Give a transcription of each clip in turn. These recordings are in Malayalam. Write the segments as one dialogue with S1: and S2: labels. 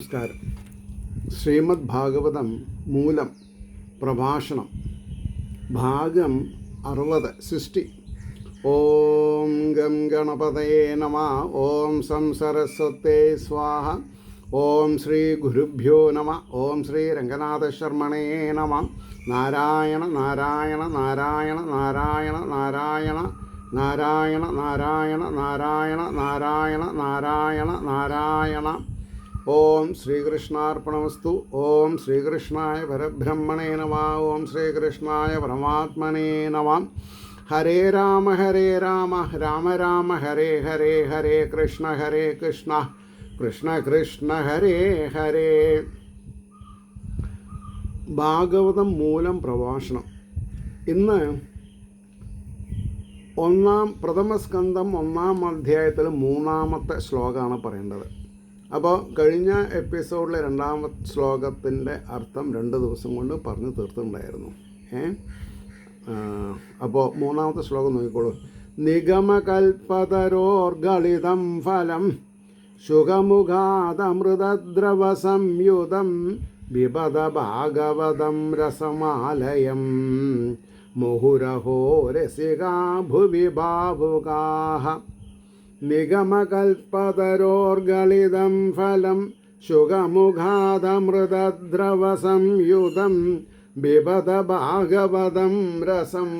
S1: നമസ്കാരം. ശ്രീമദ് ഭാഗവതം മൂലം പ്രഭാഷണം ഭാഗം 60 ഓം ഗം ഗണപതയേ നമഃ. ഓം സം സരസ്വതേ സ്വാഹ. ഓം ശ്രീ ഗുരുഭ്യോ നമഃ. ഓം ശ്രീ രംഗനാഥശർമ്മണേ നമഃ. നാരായണ നാരായണ നാരായണ നാരായണ നാരായണ നാരായണ നാരായണ നാരായണ നാരായണ നാരായണ നാരായണ. ഓം ശ്രീകൃഷ്ണാർപ്പണമസ്തു. ഓം ശ്രീകൃഷ്ണായ പരബ്രഹ്മണേ നമഃ. ഓം ശ്രീകൃഷ്ണായ പരമാത്മനേ നമഃ. ഹരേ രാമ രാമ രാമ ഹരേ ഹരേ, ഹരേ കൃഷ്ണ കൃഷ്ണ കൃഷ്ണ ഹരേ ഹരേ. ഭാഗവതം മൂലം പ്രഭാഷണം. ഇന്ന് പ്രഥമസ്കന്ധം 1-ാം അധ്യായത്തിൽ 3-ാമത്തെ ശ്ലോകമാണ് പറയേണ്ടത്. അപ്പോൾ കഴിഞ്ഞ എപ്പിസോഡിലെ 2-ാമത്തെ ശ്ലോകത്തിൻ്റെ അർത്ഥം 2 ദിവസം കൊണ്ട് പറഞ്ഞു തീർത്തിട്ടുണ്ടായിരുന്നു. അപ്പോൾ 3-ാമത്തെ ശ്ലോകം നോക്കിക്കോളൂ. നിഗമകൽപതരോർഗളിതം ഫലം ശുഖമുഖാദമൃതദ്രവ സംയുതം ബിബത ഭാഗവതം രസമാലയം മുഹുരഹോ രസികാ ഭുവി ഭാവുകാഃ. നിഗമകൽപതരോർഗളിതം ഫലം ശുഖമുഖാദമൃതദ്രവ സംയുതം ബിബത ഭാഗവതം രസം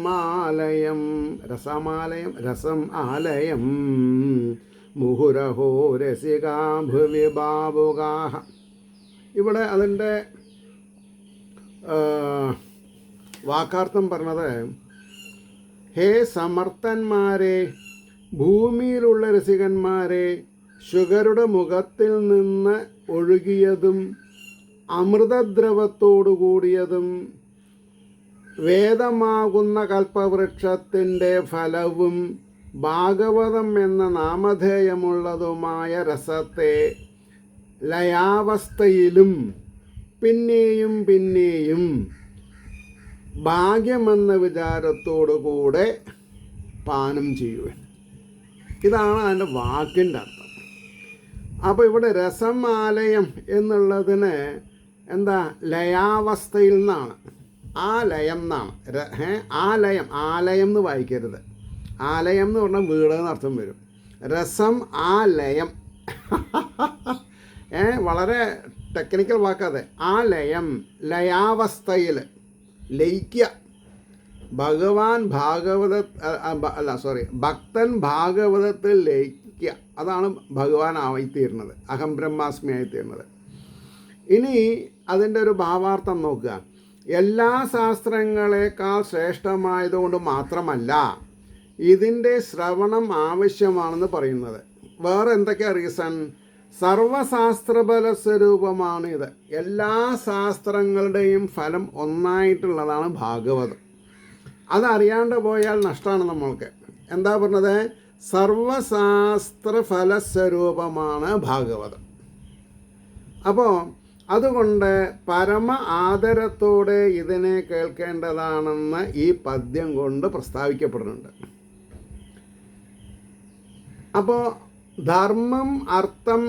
S1: ആലയം മുഹുരഹോ രസികാ ഭുവി ഭാവുകാഃ. ഇവിടെ അതിൻ്റെ വാക്കാർത്ഥം പറഞ്ഞത്, ഹേ സമർത്ഥന്മാരെ, ഭൂമിയിലുള്ള രസികന്മാരെ, ശുഗരുടെ മുഖത്തിൽ നിന്ന് ഒഴുകിയതും അമൃതദ്രവത്തോടു കൂടിയതും വേദമാകുന്ന കൽപ്പവൃക്ഷത്തിൻ്റെ ഫലവും ഭാഗവതം എന്ന നാമധേയമുള്ളതുമായ രസത്തെ ലയാവസ്ഥയിലും പിന്നെയും പിന്നെയും ഭാഗ്യമെന്ന വിചാരത്തോടുകൂടെ പാനം ചെയ്യുവാൻ. ഇതാണ് അതിൻ്റെ വാക്കിൻ്റെ അർത്ഥം. അപ്പോൾ ഇവിടെ രസമാലയം എന്നുള്ളതിന് എന്താ, ലയാവസ്ഥയിൽ നിന്നാണ്, ആലയം എന്നാണ്. ആലയം എന്ന് വായിക്കരുത്. ആലയം എന്ന് പറഞ്ഞാൽ വീട് എന്നർത്ഥം വരും. രസം ആലയം വളരെ ടെക്നിക്കൽ വാക്കാതെ. ആലയം ലയാവസ്ഥയിൽ ലയിക്കുക. ഭക്തൻ ഭാഗവതത്തിൽ ലയിക്കുക. അതാണ് ഭഗവാൻ ആയിത്തീരുന്നത്, അഹം ബ്രഹ്മാസ്മി ആയിത്തീരുന്നത്. ഇനി അതിൻ്റെ ഒരു ഭാവാർത്ഥം നോക്കുക. എല്ലാ ശാസ്ത്രങ്ങളെക്കാൾ ശ്രേഷ്ഠമായതുകൊണ്ട് മാത്രമല്ല ഇതിൻ്റെ ശ്രവണം ആവശ്യമാണെന്ന് പറയുന്നത്. വേറെ എന്തൊക്കെയാ റീസൺ? സർവശാസ്ത്രഫല സ്വരൂപമാണ് ഇത്. എല്ലാ ശാസ്ത്രങ്ങളുടെയും ഫലം ഒന്നായിട്ടുള്ളതാണ് ഭാഗവതം. അതറിയാണ്ട് പോയാൽ നഷ്ടമാണ് നമ്മൾക്ക്. എന്താ പറഞ്ഞത്? സർവശാസ്ത്രഫലസ്വരൂപമാണ് ഭാഗവതം. അപ്പോൾ അതുകൊണ്ട് പരമ ആദരത്തോടെ ഇതിനെ കേൾക്കേണ്ടതാണെന്ന് ഈ പദ്യം കൊണ്ട് പ്രസ്താവിക്കപ്പെടുന്നുണ്ട്. അപ്പോൾ ധർമ്മം അർത്ഥം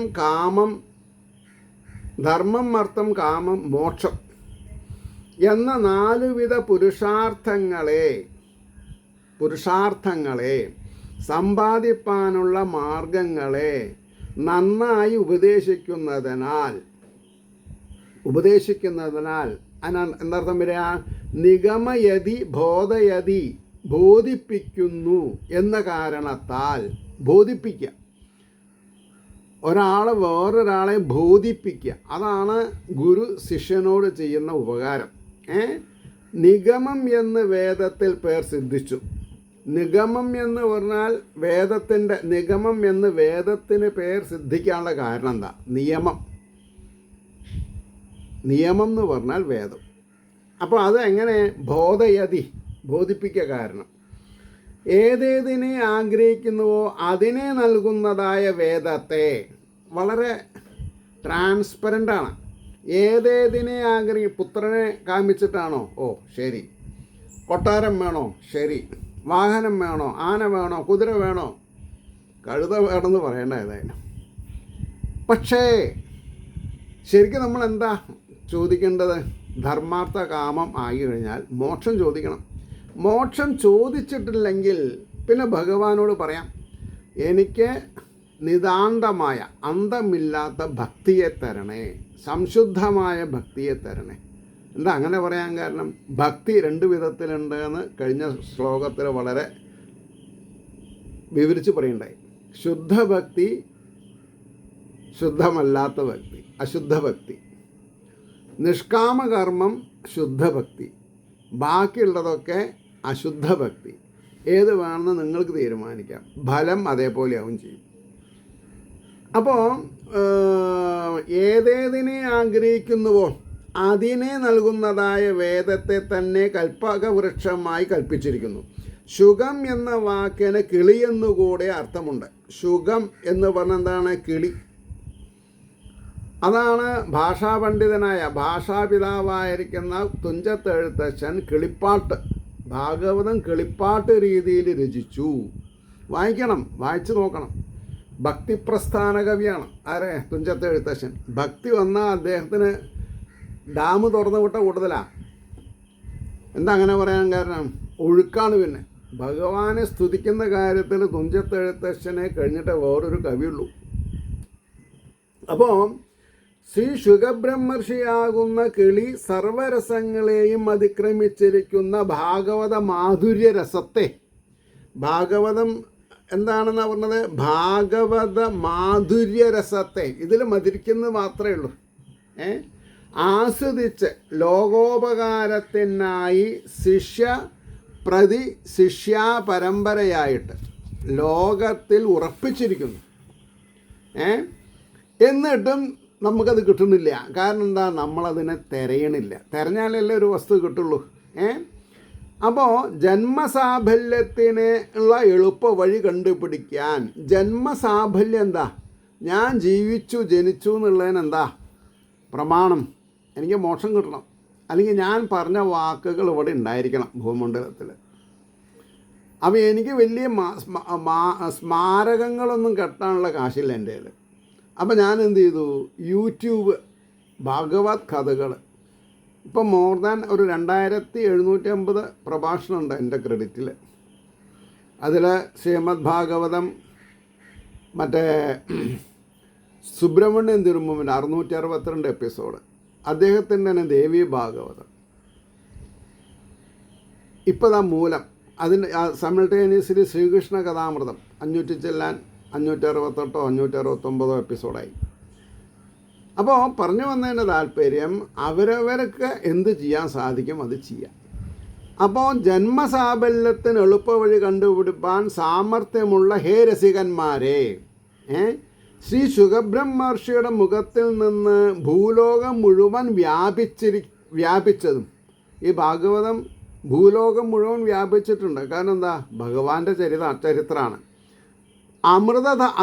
S1: കാമം മോക്ഷം എന്ന 4 വിധ പുരുഷാർത്ഥങ്ങളെ സമ്പാദിപ്പാനുള്ള മാർഗങ്ങളെ നന്നായി ഉപദേശിക്കുന്നതിനാൽ എന്നർത്ഥം വരിക, നിഗമയതി ബോധയതി, ബോധിപ്പിക്കുന്നു എന്ന കാരണത്താൽ. ബോധിപ്പിക്കുക, വേറൊരാളെ ബോധിപ്പിക്കുക. അതാണ് ഗുരു ശിഷ്യനോട് ചെയ്യുന്ന ഉപകാരം. നിഗമം എന്ന് വേദത്തിൽ പേർ സിദ്ധിച്ചു. നിഗമം എന്ന് പറഞ്ഞാൽ നിഗമം എന്ന് വേദത്തിന് പേർ സിദ്ധിക്കാനുള്ള കാരണം എന്താ? നിയമം എന്ന് പറഞ്ഞാൽ വേദം. അപ്പോൾ അത് എങ്ങനെ? ബോധിപ്പിക്കുക. കാരണം ഏതേതിനെ ആഗ്രഹിക്കുന്നുവോ അതിനെ നൽകുന്നതായ വേദത്തെ വളരെ ട്രാൻസ്പെറൻ്റാണ്. ഏതേതിനെ പുത്രനെ കാമിച്ചിട്ടാണോ? ഓ ശരി. കൊട്ടാരം വേണോ? ശരി. വാഹനം വേണോ? ആന വേണോ? കുതിര വേണോ? കഴുത വേണമെന്ന് പറയേണ്ട ഏതായാലും. പക്ഷേ ശരിക്കും നമ്മൾ എന്താ ചോദിക്കേണ്ടത്? ധർമാർത്ഥ കാമം ആയി കഴിഞ്ഞാൽ മോക്ഷം ചോദിക്കണം. മോക്ഷം ചോദിച്ചിട്ടില്ലെങ്കിൽ പിന്നെ ഭഗവാനോട് പറയാം, എനിക്ക് നിതാന്തമായ അന്തമില്ലാത്ത ഭക്തിയെ തരണേ, സംശുദ്ധമായ ഭക്തിയെ തരണേ. എന്താ അങ്ങനെ പറയാൻ കാരണം? ഭക്തി 2 വിധത്തിലുണ്ട് എന്ന് കഴിഞ്ഞ ശ്ലോകത്തിൽ വളരെ വിവരിച്ച് പറയുണ്ടായി. ശുദ്ധഭക്തി, ശുദ്ധമല്ലാത്ത ഭക്തി, അശുദ്ധ ഭക്തി. നിഷ്കാമകർമ്മം ശുദ്ധഭക്തി, ബാക്കിയുള്ളതൊക്കെ അശുദ്ധ ഭക്തി. ഏത് വേണമെന്ന് നിങ്ങൾക്ക് തീരുമാനിക്കാം. ഫലം അതേപോലെ ആവും ചെയ്യും. അപ്പോൾ ഏതേതിനെ ആഗ്രഹിക്കുന്നുവോ അതിനെ നൽകുന്നതായ വേദത്തെ തന്നെ കൽപ്പകവൃക്ഷമായി കൽപ്പിച്ചിരിക്കുന്നു. ശുകം എന്ന വാക്കിന് കിളി എന്നുകൂടെ അർത്ഥമുണ്ട്. ശുകം എന്ന് പറഞ്ഞാൽ എന്താണ്? കിളി. അതാണ് ഭാഷാപണ്ഡിതനായ ഭാഷാപിതാവായിരിക്കുന്ന തുഞ്ചത്തെഴുത്തച്ഛൻ കിളിപ്പാട്ട്, ഭാഗവതം കിളിപ്പാട്ട് രീതിയിൽ രചിച്ചു. വായിക്കണം, വായിച്ചു നോക്കണം. ഭക്തിപ്രസ്ഥാന കവിയാണ്. ആരെ? തുഞ്ചത്തെഴുത്തച്ഛൻ. ഭക്തി വന്നാൽ അദ്ദേഹത്തിന് ഡാം തുറന്നു വിട്ട കൂടുതലാണ്. എന്താ അങ്ങനെ പറയാൻ കാരണം? ഒഴുക്കാണ്. പിന്നെ ഭഗവാനെ സ്തുതിക്കുന്ന കാര്യത്തിൽ തുഞ്ചത്തെഴുത്തച്ഛനെ കഴിഞ്ഞിട്ട് വേറൊരു കവിയുള്ളൂ. അപ്പോൾ ശ്രീ ശുകബ്രഹ്മർഷിയാകുന്ന കിളി സർവരസങ്ങളെയും അതിക്രമിച്ചിരിക്കുന്ന ഭാഗവത മാധുര്യ രസത്തെ, ഭാഗവതം എന്താണെന്നാ പറഞ്ഞത്? ഭാഗവത മാധുര്യ രസത്തെ ഇതിൽ മതിരിക്കുന്നത് മാത്രമേ ഉള്ളൂ. ആസ്വദിച്ച് ലോകോപകാരത്തിനായി ശിഷ്യാ പരമ്പരയായിട്ട് ലോകത്തിൽ ഉറപ്പിച്ചിരിക്കുന്നു. എന്നിട്ടും നമുക്കത് കിട്ടുന്നില്ല. കാരണം എന്താ? നമ്മളതിനെ തിരയണില്ല. തിരഞ്ഞാലല്ലേ ഒരു വസ്തു കിട്ടുള്ളൂ. അപ്പോൾ ജന്മസാഫല്യത്തിനുള്ള എളുപ്പ വഴി കണ്ടുപിടിക്കാൻ, ജന്മസാഫല്യം എന്താ? ഞാൻ ജനിച്ചു എന്നുള്ളതിന് എന്താ പ്രമാണം? എനിക്ക് മോക്ഷം കിട്ടണം, അല്ലെങ്കിൽ ഞാൻ പറഞ്ഞ വാക്കുകൾ ഇവിടെ ഉണ്ടായിരിക്കണം ഭൂമണ്ഡലത്തിൽ. അപ്പോൾ എനിക്ക് വലിയ സ്മാരകങ്ങളൊന്നും കെട്ടാനുള്ള കാശില്ല എൻ്റെ കയ്യിൽ. അപ്പോൾ ഞാൻ എന്ത് ചെയ്തു? യൂട്യൂബ് ഭഗവത് കഥകൾ ഇപ്പം മോർ ദാൻ ഒരു 2750 പ്രഭാഷണമുണ്ട് എൻ്റെ ക്രെഡിറ്റിൽ. അതിൽ ശ്രീമദ് ഭാഗവതം, മറ്റേ സുബ്രഹ്മണ്യൻ തിരുമുമ്പിൻ്റെ 662 എപ്പിസോഡ്, അദ്ദേഹത്തിൻ്റെ തന്നെ ദേവി ഭാഗവതം, ഇപ്പോൾ മൂലം, അതിന് സൈമിൾട്ടേനിയസ്ലി ശ്രീകൃഷ്ണ കഥാമൃതം 568 569 എപ്പിസോഡായി. അപ്പോൾ പറഞ്ഞു വന്നതിൻ്റെ താല്പര്യം, അവരവർക്ക് എന്ത് ചെയ്യാൻ സാധിക്കും അത് ചെയ്യാം. അപ്പോൾ ജന്മസാഫല്യത്തിന് എളുപ്പവഴി കണ്ടുപിടിപ്പാൻ സാമർഥ്യമുള്ള ഹേ രസികന്മാരെ, ശ്രീ ശുകബ്രഹ്മർഷിയുടെ മുഖത്തിൽ നിന്ന് ഭൂലോകം മുഴുവൻ വ്യാപിച്ചതും, ഈ ഭാഗവതം ഭൂലോകം മുഴുവൻ വ്യാപിച്ചിട്ടുണ്ട്. കാരണം എന്താ? ഭഗവാന്റെ ചരിത്രമാണ്.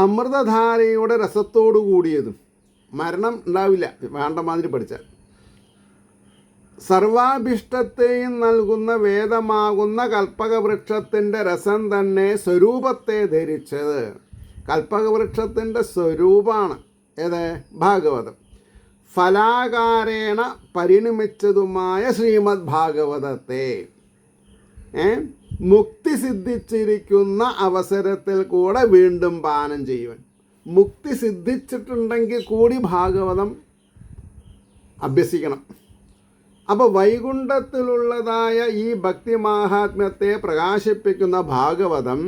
S1: അമൃതധാരയുടെ രസത്തോടു കൂടിയതും, മരണം ഉണ്ടാവില്ല വേണ്ട മാതിരി പഠിച്ചാൽ, സർവാഭിഷ്ടത്തെയും നൽകുന്ന വേദമാകുന്ന കൽപ്പകവൃക്ഷത്തിൻ്റെ രസം തന്നെ സ്വരൂപത്തെ ധരിച്ചത്. കൽപ്പകവൃക്ഷത്തിൻ്റെ സ്വരൂപമാണ് ഏത്? ഭാഗവതം. ഫലാകാരേണ പരിണമിച്ചതുമായ ശ്രീമദ് ഭാഗവതത്തെ മുക്തി സിദ്ധിച്ചിരിക്കുന്ന അവസരത്തിൽ കൂടെ വീണ്ടും പാനം ചെയ്യുവാൻ. മുക്തി സിദ്ധിച്ചിട്ടുണ്ടെങ്കിൽ കൂടി ഭാഗവതം അഭ്യസിക്കണം. അപ്പോൾ വൈകുണ്ഠത്തിലുള്ളതായ ഈ ഭക്തി മാഹാത്മ്യത്തെ പ്രകാശിപ്പിക്കുന്ന ഭാഗവതം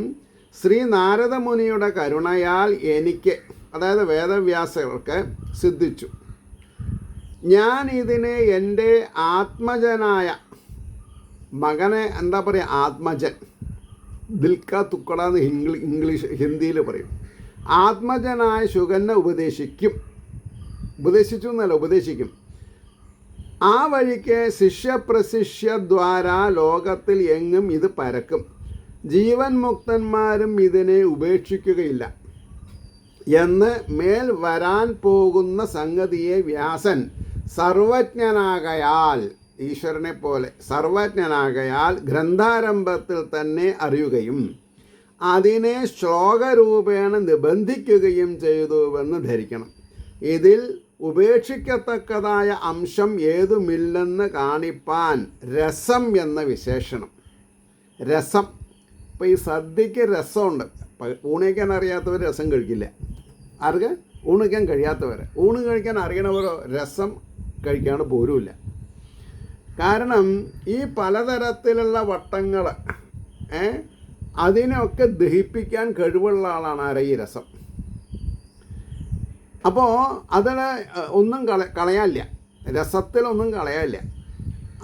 S1: ശ്രീ നാരദമുനിയുടെ കരുണയാൽ എനിക്ക്, അതായത് വേദവ്യാസർക്ക് സിദ്ധിച്ചു. ഞാൻ ഇതിനെ എൻ്റെ ആത്മജനായ മകനെ, എന്താ പറയുക, ആത്മജൻ, ദിൽക്ക തുക്കട എന്ന് ഹിന്ദിയിൽ പറയും. ആത്മജനായ ശുകനെ ഉപദേശിക്കും. ആ വഴിക്ക് ശിഷ്യപ്രശിഷ്യദ്വാര ലോകത്തിൽ എങ്ങും ഇത് പരക്കും. ജീവൻ മുക്തന്മാരും ഇതിനെ ഉപേക്ഷിക്കുകയില്ല എന്ന് മേൽ വരാൻ പോകുന്ന സംഗതിയെ വ്യാസൻ സർവജ്ഞനാകയാൽ, ഈശ്വരനെ പോലെ സർവജ്ഞനാകയാൽ ഗ്രന്ഥാരംഭത്തിൽ തന്നെ അറിയുകയും അതിനെ ശ്ലോകരൂപേണ നിബന്ധിക്കുകയും ചെയ്തുവെന്ന് ധരിക്കണം. ഇതിൽ ഉപേക്ഷിക്കത്തക്കതായ അംശം ഏതുമില്ലെന്ന് കാണിപ്പാൻ രസം എന്ന വിശേഷണം. രസം, ഇപ്പോൾ ഈ സദ്യക്ക് രസമുണ്ട്. ഊണ് കഴിക്കാൻ അറിയാത്തവർ രസം കഴിക്കില്ല. ആർക്ക്? ഊണ് കഴിക്കാൻ കഴിയാത്തവർ. ഊണ് കഴിക്കാൻ അറിയണവരോ രസം കഴിക്കാണ്ട് പോരുമില്ല. കാരണം ഈ പലതരത്തിലുള്ള വട്ടങ്ങൾ അതിനൊക്കെ ദഹിപ്പിക്കാൻ കഴിവുള്ള ആളാണ് ആരെ? ഈ രസം. അപ്പോൾ അതിന് ഒന്നും കളയാനില്ല, രസത്തിലൊന്നും കളയാനില്ല.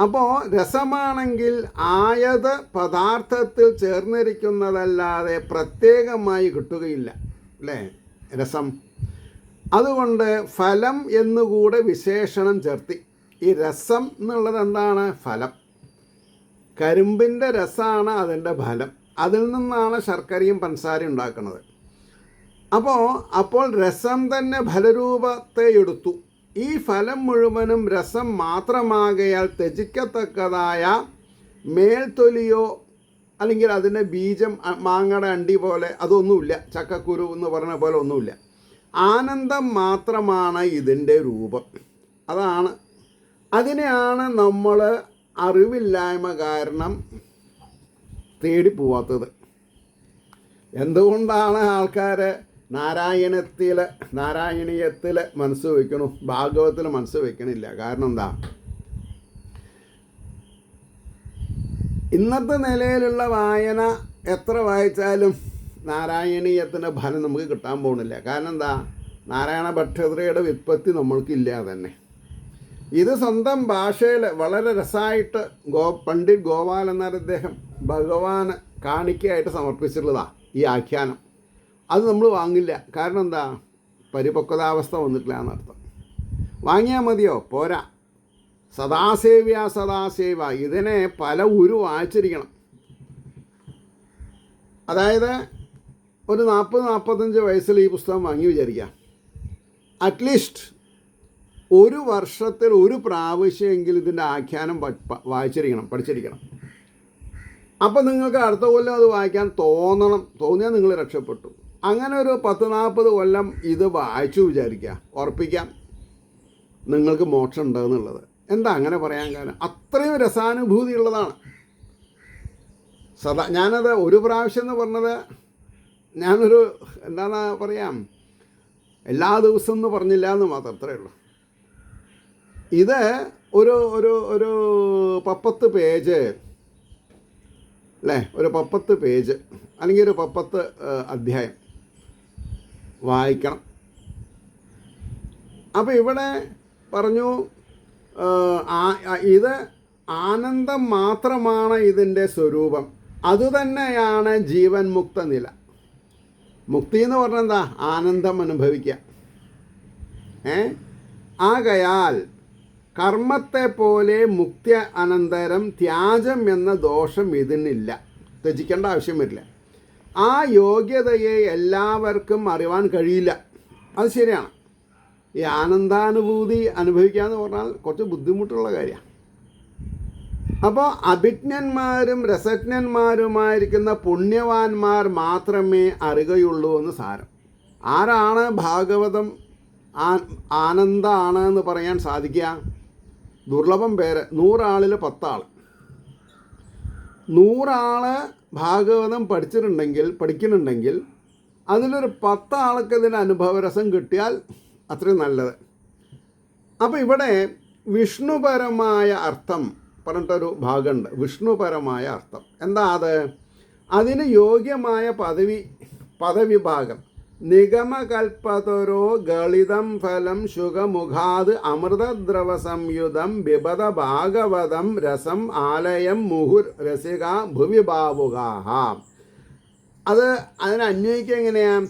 S1: അപ്പോൾ രസമാണെങ്കിൽ ആയത് പദാർത്ഥത്തിൽ ചേർന്നിരിക്കുന്നതല്ലാതെ പ്രത്യേകമായി കിട്ടുകയില്ല, അല്ലേ രസം? അതുകൊണ്ട് ഫലം എന്നുകൂടെ വിശേഷണം ചേർത്തി. ഈ രസം എന്നുള്ളത് എന്താണ്? ഫലം. കരിമ്പിൻ്റെ രസമാണ് അതിൻ്റെ ഫലം. അതിൽ നിന്നാണ് ശർക്കരയും പഞ്ചസാരയും ഉണ്ടാക്കുന്നത്. അപ്പോൾ രസം തന്നെ ഫലരൂപത്തെ എടുത്തു. ഈ ഫലം മുഴുവനും രസം മാത്രമാകയാൽ ത്യജിക്കത്തക്കതായ മേൽത്തൊലിയോ അല്ലെങ്കിൽ അതിൻ്റെ ബീജം, മാങ്ങയുടെ അണ്ടി പോലെ അതൊന്നുമില്ല, ചക്കക്കുരു എന്ന് പറഞ്ഞ പോലെ ഒന്നുമില്ല. ആനന്ദം മാത്രമാണ് ഇതിൻ്റെ രൂപം. അതിനെയാണ് നമ്മൾ അറിവില്ലായ്മ കാരണം തേടിപ്പോവാത്തത്. എന്തുകൊണ്ടാണ് ആൾക്കാർ നാരായണീയത്തിൽ മനസ്സ് വയ്ക്കണു, ഭാഗവത്തിൽ മനസ്സ് വയ്ക്കണില്ല? കാരണം എന്താ? ഇന്നത്തെ നിലയിലുള്ള വായന എത്ര വായിച്ചാലും നാരായണീയത്തിൻ്റെ ഫലം നമുക്ക് കിട്ടാൻ പോകുന്നില്ല. കാരണം എന്താ? നാരായണ ഭട്ടതിരിയുടെ വ്യുത്പത്തി നമ്മൾക്കില്ല തന്നെ. ഇത് സ്വന്തം ഭാഷയിൽ വളരെ രസമായിട്ട് പണ്ഡിറ്റ് ഗോപാൽ എന്ന അദ്ദേഹം ഭഗവാന് കാണിക്കയായിട്ട് സമർപ്പിച്ചിട്ടുള്ളതാണ് ഈ ആഖ്യാനം. അത് നമ്മൾ വാങ്ങില്ല. കാരണം എന്താ? പരിപക്വതാവസ്ഥ വന്നിട്ടില്ല എന്നർത്ഥം. വാങ്ങിയാൽ മതിയോ? പോരാ. സദാസേവ ഇതിനെ പല വായിച്ചിരിക്കണം. അതായത് ഒരു 40-45 വയസ്സിൽ ഈ പുസ്തകം വാങ്ങി വിചാരിക്കുക. അറ്റ്ലീസ്റ്റ് ഒരു വർഷത്തിൽ ഒരു പ്രാവശ്യമെങ്കിലും ഇതിൻ്റെ ആഖ്യാനം പഠിച്ചിരിക്കണം. അപ്പം നിങ്ങൾക്ക് അടുത്ത കൊല്ലം അത് വായിക്കാൻ തോന്നിയാൽ നിങ്ങൾ രക്ഷപ്പെട്ടു. അങ്ങനെ ഒരു 10-40 കൊല്ലം ഇത് വായിച്ചു വിചാരിക്കുക, ഉറപ്പിക്കാം നിങ്ങൾക്ക് മോക്ഷം ഉണ്ടെന്നുള്ളത്. എന്താ അങ്ങനെ പറയാൻ കാരണം? അത്രയും രസാനുഭൂതി ഉള്ളതാണ്. ഞാനത് ഒരു പ്രാവശ്യം എന്ന് പറഞ്ഞത് ഞാനൊരു എന്താണ് പറയാം, എല്ലാ ദിവസവും എന്ന് പറഞ്ഞില്ല എന്ന് മാത്രം, അത്രയേ ഉള്ളൂ. ഇത് ഒരു 10 പേജ് അല്ലേ, ഒരു 10 പേജ് അല്ലെങ്കിൽ ഒരു 10 അധ്യായം വായിക്കണം. അപ്പോൾ ഇവിടെ പറഞ്ഞു ഇത് ആനന്ദം മാത്രമാണ് ഇതിൻ്റെ സ്വരൂപം. അതുതന്നെയാണ് ജീവൻ മുക്ത നില. മുക്തി എന്ന് പറഞ്ഞാൽ എന്താ? ആനന്ദം അനുഭവിക്കുക. ആകയാൽ കർമ്മത്തെ പോലെ മുക്തി അനന്തരം ത്യാജം എന്ന ദോഷം ഇതിനില്ല. ത്യജിക്കേണ്ട ആവശ്യം വരില്ല. ആ യോഗ്യതയെ എല്ലാവർക്കും അറിയാൻ കഴിയില്ല. അത് ശരിയാണ്. ഈ ആനന്ദാനുഭൂതി അനുഭവിക്കുക എന്ന് പറഞ്ഞാൽ കുറച്ച് ബുദ്ധിമുട്ടുള്ള കാര്യമാണ്. അപ്പോൾ അഭിജ്ഞന്മാരും രസജ്ഞന്മാരുമായിരിക്കുന്ന പുണ്യവാന്മാർ മാത്രമേ അറിയുകയുള്ളൂ എന്ന് സാരം. ആരാണ് ഭാഗവതം ആനന്ദമാണ് എന്ന് പറയാൻ സാധിക്കുക? ദുർലഭം പേര്. 100 ആളിൽ 10 ആൾ. 100 ആൾ ഭാഗവതം പഠിക്കുന്നുണ്ടെങ്കിൽ അതിലൊരു 10 ആൾക്ക് ഇതിന് അനുഭവരസം കിട്ടിയാൽ അത്രയും നല്ലത്. അപ്പോൾ ഇവിടെ വിഷ്ണുപരമായ അർത്ഥം പറഞ്ഞിട്ടൊരു ഭാഗമുണ്ട്. വിഷ്ണുപരമായ അർത്ഥം എന്താ? അതിന് യോഗ്യമായ പദവിഭാഗം നിഗമകൽപ്പതരോ ഗളിതം ഫലം ശുഖമുഖാത് അമൃതദ്രവ സംയുതം ബിബദ ഭാഗവതം രസം ആലയം മുഹുർ രസിക ഭുവി ഭാവുകാഹ. അതിനെ അന്വയിക്കുക എങ്ങനെയാണ്?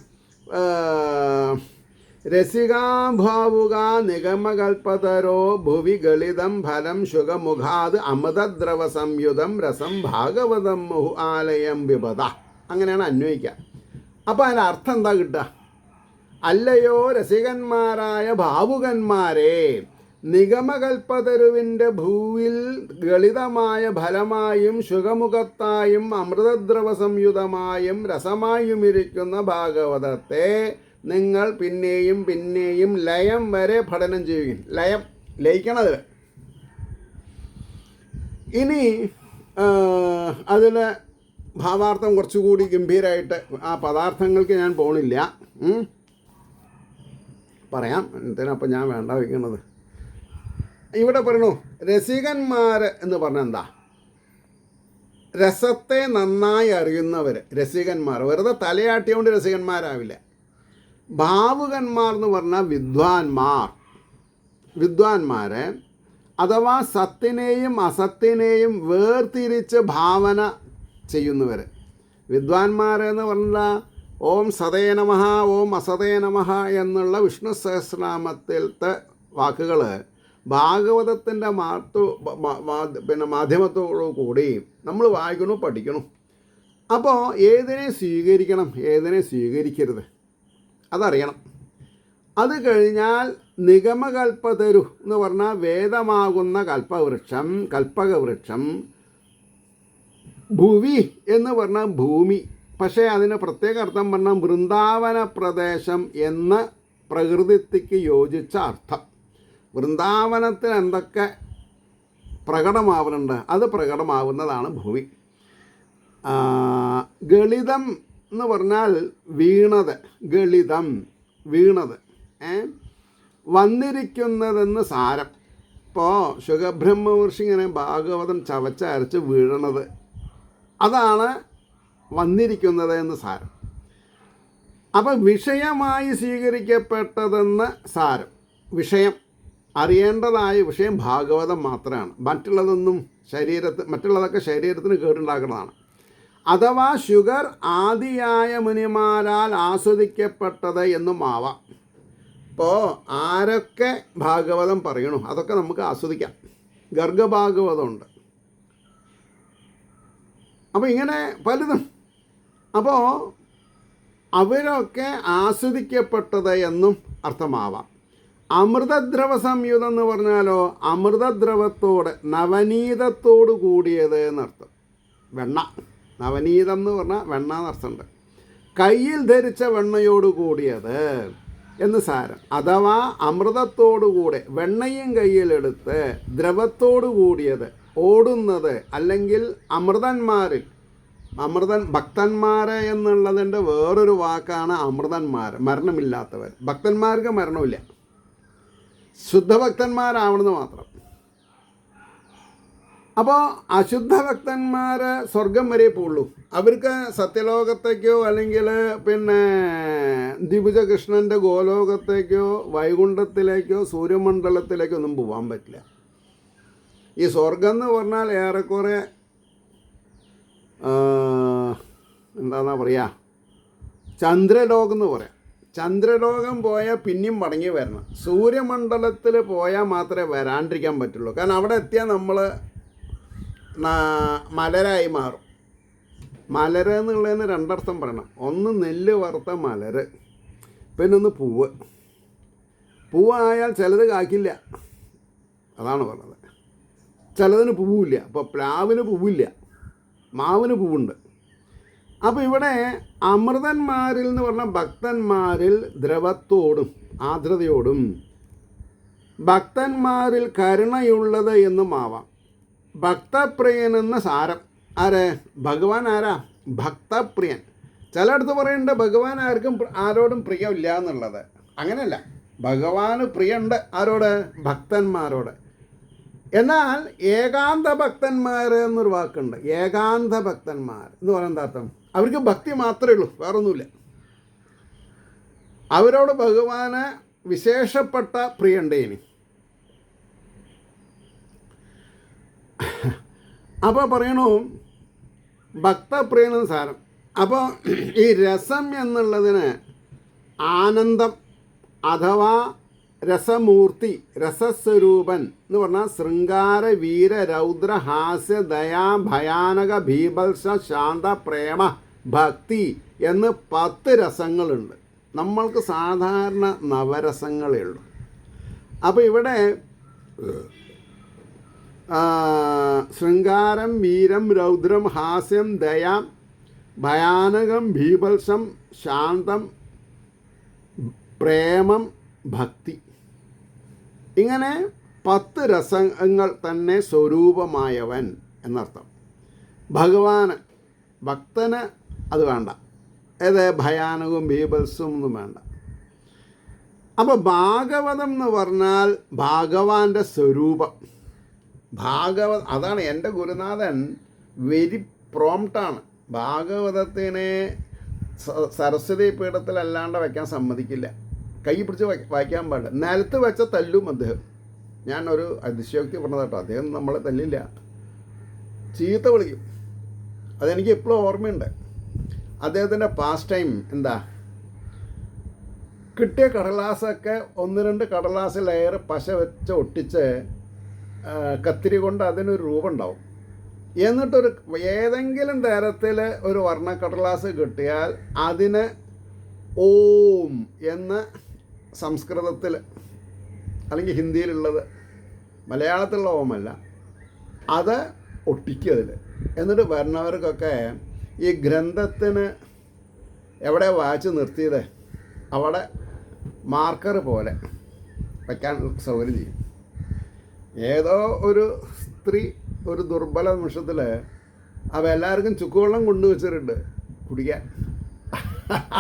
S1: രസികാഭാവുക നിഗമകൽപ്പതരോ ഭുവി ഗളിതം ഫലം ശുഖമുഖാത് അമൃതദ്രവ സംയുതം രസം ഭാഗവതം മുഹു ആലയം ബിബദ. അങ്ങനെയാണ് അന്വയിക്കുക. അപ്പോൾ അതിൻ്റെ അർത്ഥം എന്താ കിട്ടുക? അല്ലയോ രസികന്മാരായ ഭാവുകന്മാരെ, നിഗമകൽപ്പതരുവിൻ്റെ ഭൂവിൽ ഗളിതമായ ഫലമായും ശുഖമുഖത്തായും അമൃതദ്രവ സംയുതമായും രസമായുമിരിക്കുന്ന ഭാഗവതത്തെ നിങ്ങൾ പിന്നെയും പിന്നെയും ലയം വരെ പഠനം ചെയ്യുകയും ലയിക്കണത്. ഇനി അതിൽ ഭാവാർത്ഥം കുറച്ചുകൂടി ഗംഭീരമായിട്ട് ആ പദാർത്ഥങ്ങൾക്ക് ഞാൻ പോണില്ല, പറയാം. എന്തിനപ്പം ഞാൻ വേണ്ട വയ്ക്കുന്നത്. ഇവിടെ പറയണു രസികന്മാർ എന്ന് പറഞ്ഞാൽ എന്താ? രസത്തെ നന്നായി അറിയുന്നവർ രസികന്മാർ. വെറുതെ തലയാട്ടിയോണ്ട് രസികന്മാരാവില്ല. ഭാവുകന്മാർ എന്ന് പറഞ്ഞാൽ വിദ്വാൻമാർ അഥവാ സത്തിനെയും അസത്തിനെയും വേർതിരിച്ച് ഭാവന ചെയ്യുന്നവർ. വിദ്വാൻമാരെന്ന് പറഞ്ഞാൽ ഓം സതേ നമഃ ഓം അസതേ നമഃ എന്നുള്ള വിഷ്ണു സഹസ്രനാമത്തിലത്തെ വാക്കുകൾ ഭാഗവതത്തിൻ്റെ മാധ്യമത്തോടു കൂടി നമ്മൾ വായിക്കണം, പഠിക്കണം. അപ്പോൾ ഏതിനെ സ്വീകരിക്കണം, ഏതിനെ സ്വീകരിക്കരുത് അതറിയണം. അത് കഴിഞ്ഞാൽ നിഗമകൽപ്പതരു എന്ന് പറഞ്ഞാൽ വേദമാകുന്ന കൽപ്പകവൃക്ഷം, ഭുവി എന്ന് പറഞ്ഞാൽ ഭൂമി. പക്ഷേ അതിന് പ്രത്യേക അർത്ഥം പറഞ്ഞാൽ വൃന്ദാവന പ്രദേശം എന്ന് പ്രകൃതിക്ക് യോജിച്ച അർത്ഥം. വൃന്ദാവനത്തിൽ എന്തൊക്കെ പ്രകടമാവുന്നുണ്ട് അത് പ്രകടമാവുന്നതാണ് ഭൂമി. ഗളിതം എന്ന് പറഞ്ഞാൽ വീണത് വന്നിരിക്കുന്നതെന്ന് സാരം. ഇപ്പോൾ ശുഖബ്രഹ്മർഷി ഇങ്ങനെ ഭാഗവതം ചവച്ചരച്ച് വീഴണത് അതാണ് വന്നിരിക്കുന്നത് എന്ന് സാരം. അപ്പം വിഷയമായി സ്വീകരിക്കപ്പെട്ടതെന്ന് സാരം. വിഷയം അറിയേണ്ടതായ വിഷയം ഭാഗവതം മാത്രമാണ്. മറ്റുള്ളതൊക്കെ ശരീരത്തിന് കേടുണ്ടാക്കുന്നതാണ്. അഥവാ ഷുഗർ ആദിയായ മുനിമാരാൽ ആസ്വദിക്കപ്പെട്ടത് എന്നും ആവാം. ഇപ്പോൾ ആരൊക്കെ ഭാഗവതം പറയണു അതൊക്കെ നമുക്ക് ആസ്വദിക്കാം. ഗർഗഭാഗവതമുണ്ട്. അപ്പോൾ ഇങ്ങനെ പലതും. അപ്പോൾ അവരൊക്കെ ആസ്വദിക്കപ്പെട്ടത് എന്നും അർത്ഥമാവാം. അമൃതദ്രവ സംയുതം എന്ന് പറഞ്ഞാലോ അമൃതദ്രവത്തോട് നവനീതത്തോട് കൂടിയത് എന്നർത്ഥം. വെണ്ണ, നവനീതം എന്ന് പറഞ്ഞാൽ വെണ്ണ എന്നർത്ഥമുണ്ട്. കയ്യിൽ ധരിച്ച വെണ്ണയോട് കൂടിയത് എന്ന് സാരം. അഥവാ അമൃതത്തോടുകൂടെ വെണ്ണയും കയ്യിലെടുത്ത് ദ്രവത്തോടു കൂടിയത് ഓടുന്നത്, അല്ലെങ്കിൽ ഭക്തന്മാർ എന്നുള്ളതിൻ്റെ വേറൊരു വാക്കാണ് അമൃതന്മാർ, മരണമില്ലാത്തവർ. ഭക്തന്മാർക്ക് മരണമില്ല, ശുദ്ധഭക്തന്മാരാവണമെന്ന് മാത്രം. അപ്പോൾ അശുദ്ധഭക്തന്മാർ സ്വർഗം വരെ പോകുള്ളൂ. അവർക്ക് സത്യലോകത്തേക്കോ അല്ലെങ്കിൽ ദ്വിഭുജ കൃഷ്ണൻ്റെ ഗോലോകത്തേക്കോ വൈകുണ്ഠത്തിലേക്കോ സൂര്യമണ്ഡലത്തിലേക്കോ ഒന്നും പോകാൻ പറ്റില്ല. ഈ സ്വർഗം എന്ന് പറഞ്ഞാൽ ഏറെക്കുറെ എന്താണെന്നാ പറയുക, ചന്ദ്രലോകം എന്ന് പറയാം. ചന്ദ്രലോകം പോയാൽ പിന്നെയും മടങ്ങി വരണം. സൂര്യമണ്ഡലത്തിൽ പോയാൽ മാത്രമേ വരാണ്ടിരിക്കാൻ പറ്റുള്ളൂ. കാരണം അവിടെ എത്തിയാൽ നമ്മൾ മലരായി മാറും. മലര് എന്നുള്ളതിന് രണ്ടർത്ഥം പറയണം. ഒന്ന് നെല്ല് വറുത്ത മലര്, പിന്നെ ഒന്ന് പൂവായാൽ ചിലത് കായ്ക്കില്ല, അതാണ് പറഞ്ഞത്. ചിലതിന് പൂവില്ല. അപ്പോൾ പ്ലാവിന് പൂവില്ല, മാവിന് പൂവുണ്ട്. അപ്പോൾ ഇവിടെ അമൃതന്മാരിൽ എന്ന് പറഞ്ഞാൽ ഭക്തന്മാരിൽ ദ്രവത്തോടും ആർദ്രതയോടും ഭക്തന്മാരിൽ കരുണയുള്ളത് എന്നും ആവാം. ഭക്തപ്രിയനെന്ന് സാരം. ഭഗവാൻ ആരാ? ഭക്തപ്രിയൻ. ചിലയിടത്ത് പറയുന്നുണ്ട് ഭഗവാൻ ആരോടും പ്രിയമില്ല എന്നുള്ളത്. അങ്ങനെയല്ല, ഭഗവാന് പ്രിയമുണ്ട്. ആരോട്? ഭക്തന്മാരോട്. എന്നാൽ ഏകാന്ത ഭക്തന്മാർ എന്നൊരു വാക്കുണ്ട്. ഏകാന്ത ഭക്തന്മാർ എന്ന് പറയുന്നത് എന്താ അർത്ഥം? അവർക്ക് ഭക്തി മാത്രമേ ഉള്ളൂ, വേറൊന്നുമില്ല. അവരോട് ഭഗവാന് വിശേഷപ്പെട്ട പ്രിയുണ്ട്. ഇനി അപ്പോൾ പറയണു ഭക്തപ്രിയനെന്ന് സാരം. അപ്പോൾ ഈ രസം എന്നുള്ളതിന് ആനന്ദം അഥവാ രസമൂർത്തി, രസസ്വരൂപൻ എന്ന് പറഞ്ഞാൽ ശൃംഗാര, വീര, രൗദ്ര, ഹാസ്യ, ദയാ, ഭയാനക, ഭീഭത്സ, ശാന്ത, പ്രേമ, ഭക്തി എന്ന് 10 രസങ്ങളുണ്ട്. നമ്മൾക്ക് സാധാരണ നവരസങ്ങളേ ഉള്ളൂ. അപ്പോൾ ഇവിടെ ശൃംഗാരം, വീരം, രൗദ്രം, ഹാസ്യം, ദയ, ഭയാനകം, ഭീഭത്സം, ശാന്തം, പ്രേമം, ഭക്തി, ഇങ്ങനെ 10 രസങ്ങൾ തന്നെ സ്വരൂപമായവൻ എന്നർത്ഥം. ഭഗവാന്, ഭക്തന് അത് വേണ്ട, ഏത് ഭയാനകവും ബീഭത്സവും ഒന്നും വേണ്ട. അപ്പോൾ ഭാഗവതം എന്ന് പറഞ്ഞാൽ ഭഗവാന്റെ സ്വരൂപം. അതാണ് എൻ്റെ ഗുരുനാഥൻ വെരി പ്രോംപ്റ്റാണ്. ഭാഗവതത്തിനെ സരസ്വതി പീഠത്തിലല്ലാണ്ട് വയ്ക്കാൻ സമ്മതിക്കില്ല. കൈ പിടിച്ച് വായിക്കാൻ പാടില്ല. നിലത്ത് വെച്ച തല്ലും അദ്ദേഹം. ഞാനൊരു അതിശയോക്തി പറഞ്ഞത് കേട്ടോ, അദ്ദേഹം നമ്മളെ തല്ലില്ല, ചീത്ത വിളിക്കും. അതെനിക്ക് എപ്പോഴും ഓർമ്മയുണ്ട്. അദ്ദേഹത്തിൻ്റെ പാസ്റ്റ് ടൈം എന്താ, കിട്ടിയ കടലാസൊക്കെ 1-2 കടലാസ് ലെയർ പശ വെച്ച് ഒട്ടിച്ച് കത്തിരി കൊണ്ട് അതിനൊരു രൂപം ഉണ്ടാവും. എന്നിട്ടൊരു ഏതെങ്കിലും തരത്തിൽ ഒരു വർണ്ണക്കടലാസ് കിട്ടിയാൽ അതിന് ഓം എന്ന് സംസ്കൃതത്തിൽ അല്ലെങ്കിൽ ഹിന്ദിയിലുള്ളത്, മലയാളത്തിലുള്ള ഓമല്ല, അത് ഒട്ടിക്കുക അതിൽ. എന്നിട്ട് വരുന്നവർക്കൊക്കെ ഈ ഗ്രന്ഥത്തിന് എവിടെ വായിച്ച് നിർത്തിയത് അവിടെ മാർക്കർ പോലെ വയ്ക്കാൻ സൗകര്യം ചെയ്യും. ഏതോ ഒരു സ്ത്രീ ഒരു ദുർബല നിമിഷത്തിൽ അവ എല്ലാവർക്കും ചുക്കുവെള്ളം കൊണ്ടുവച്ചിട്ടുണ്ട് കുടിക്കാൻ,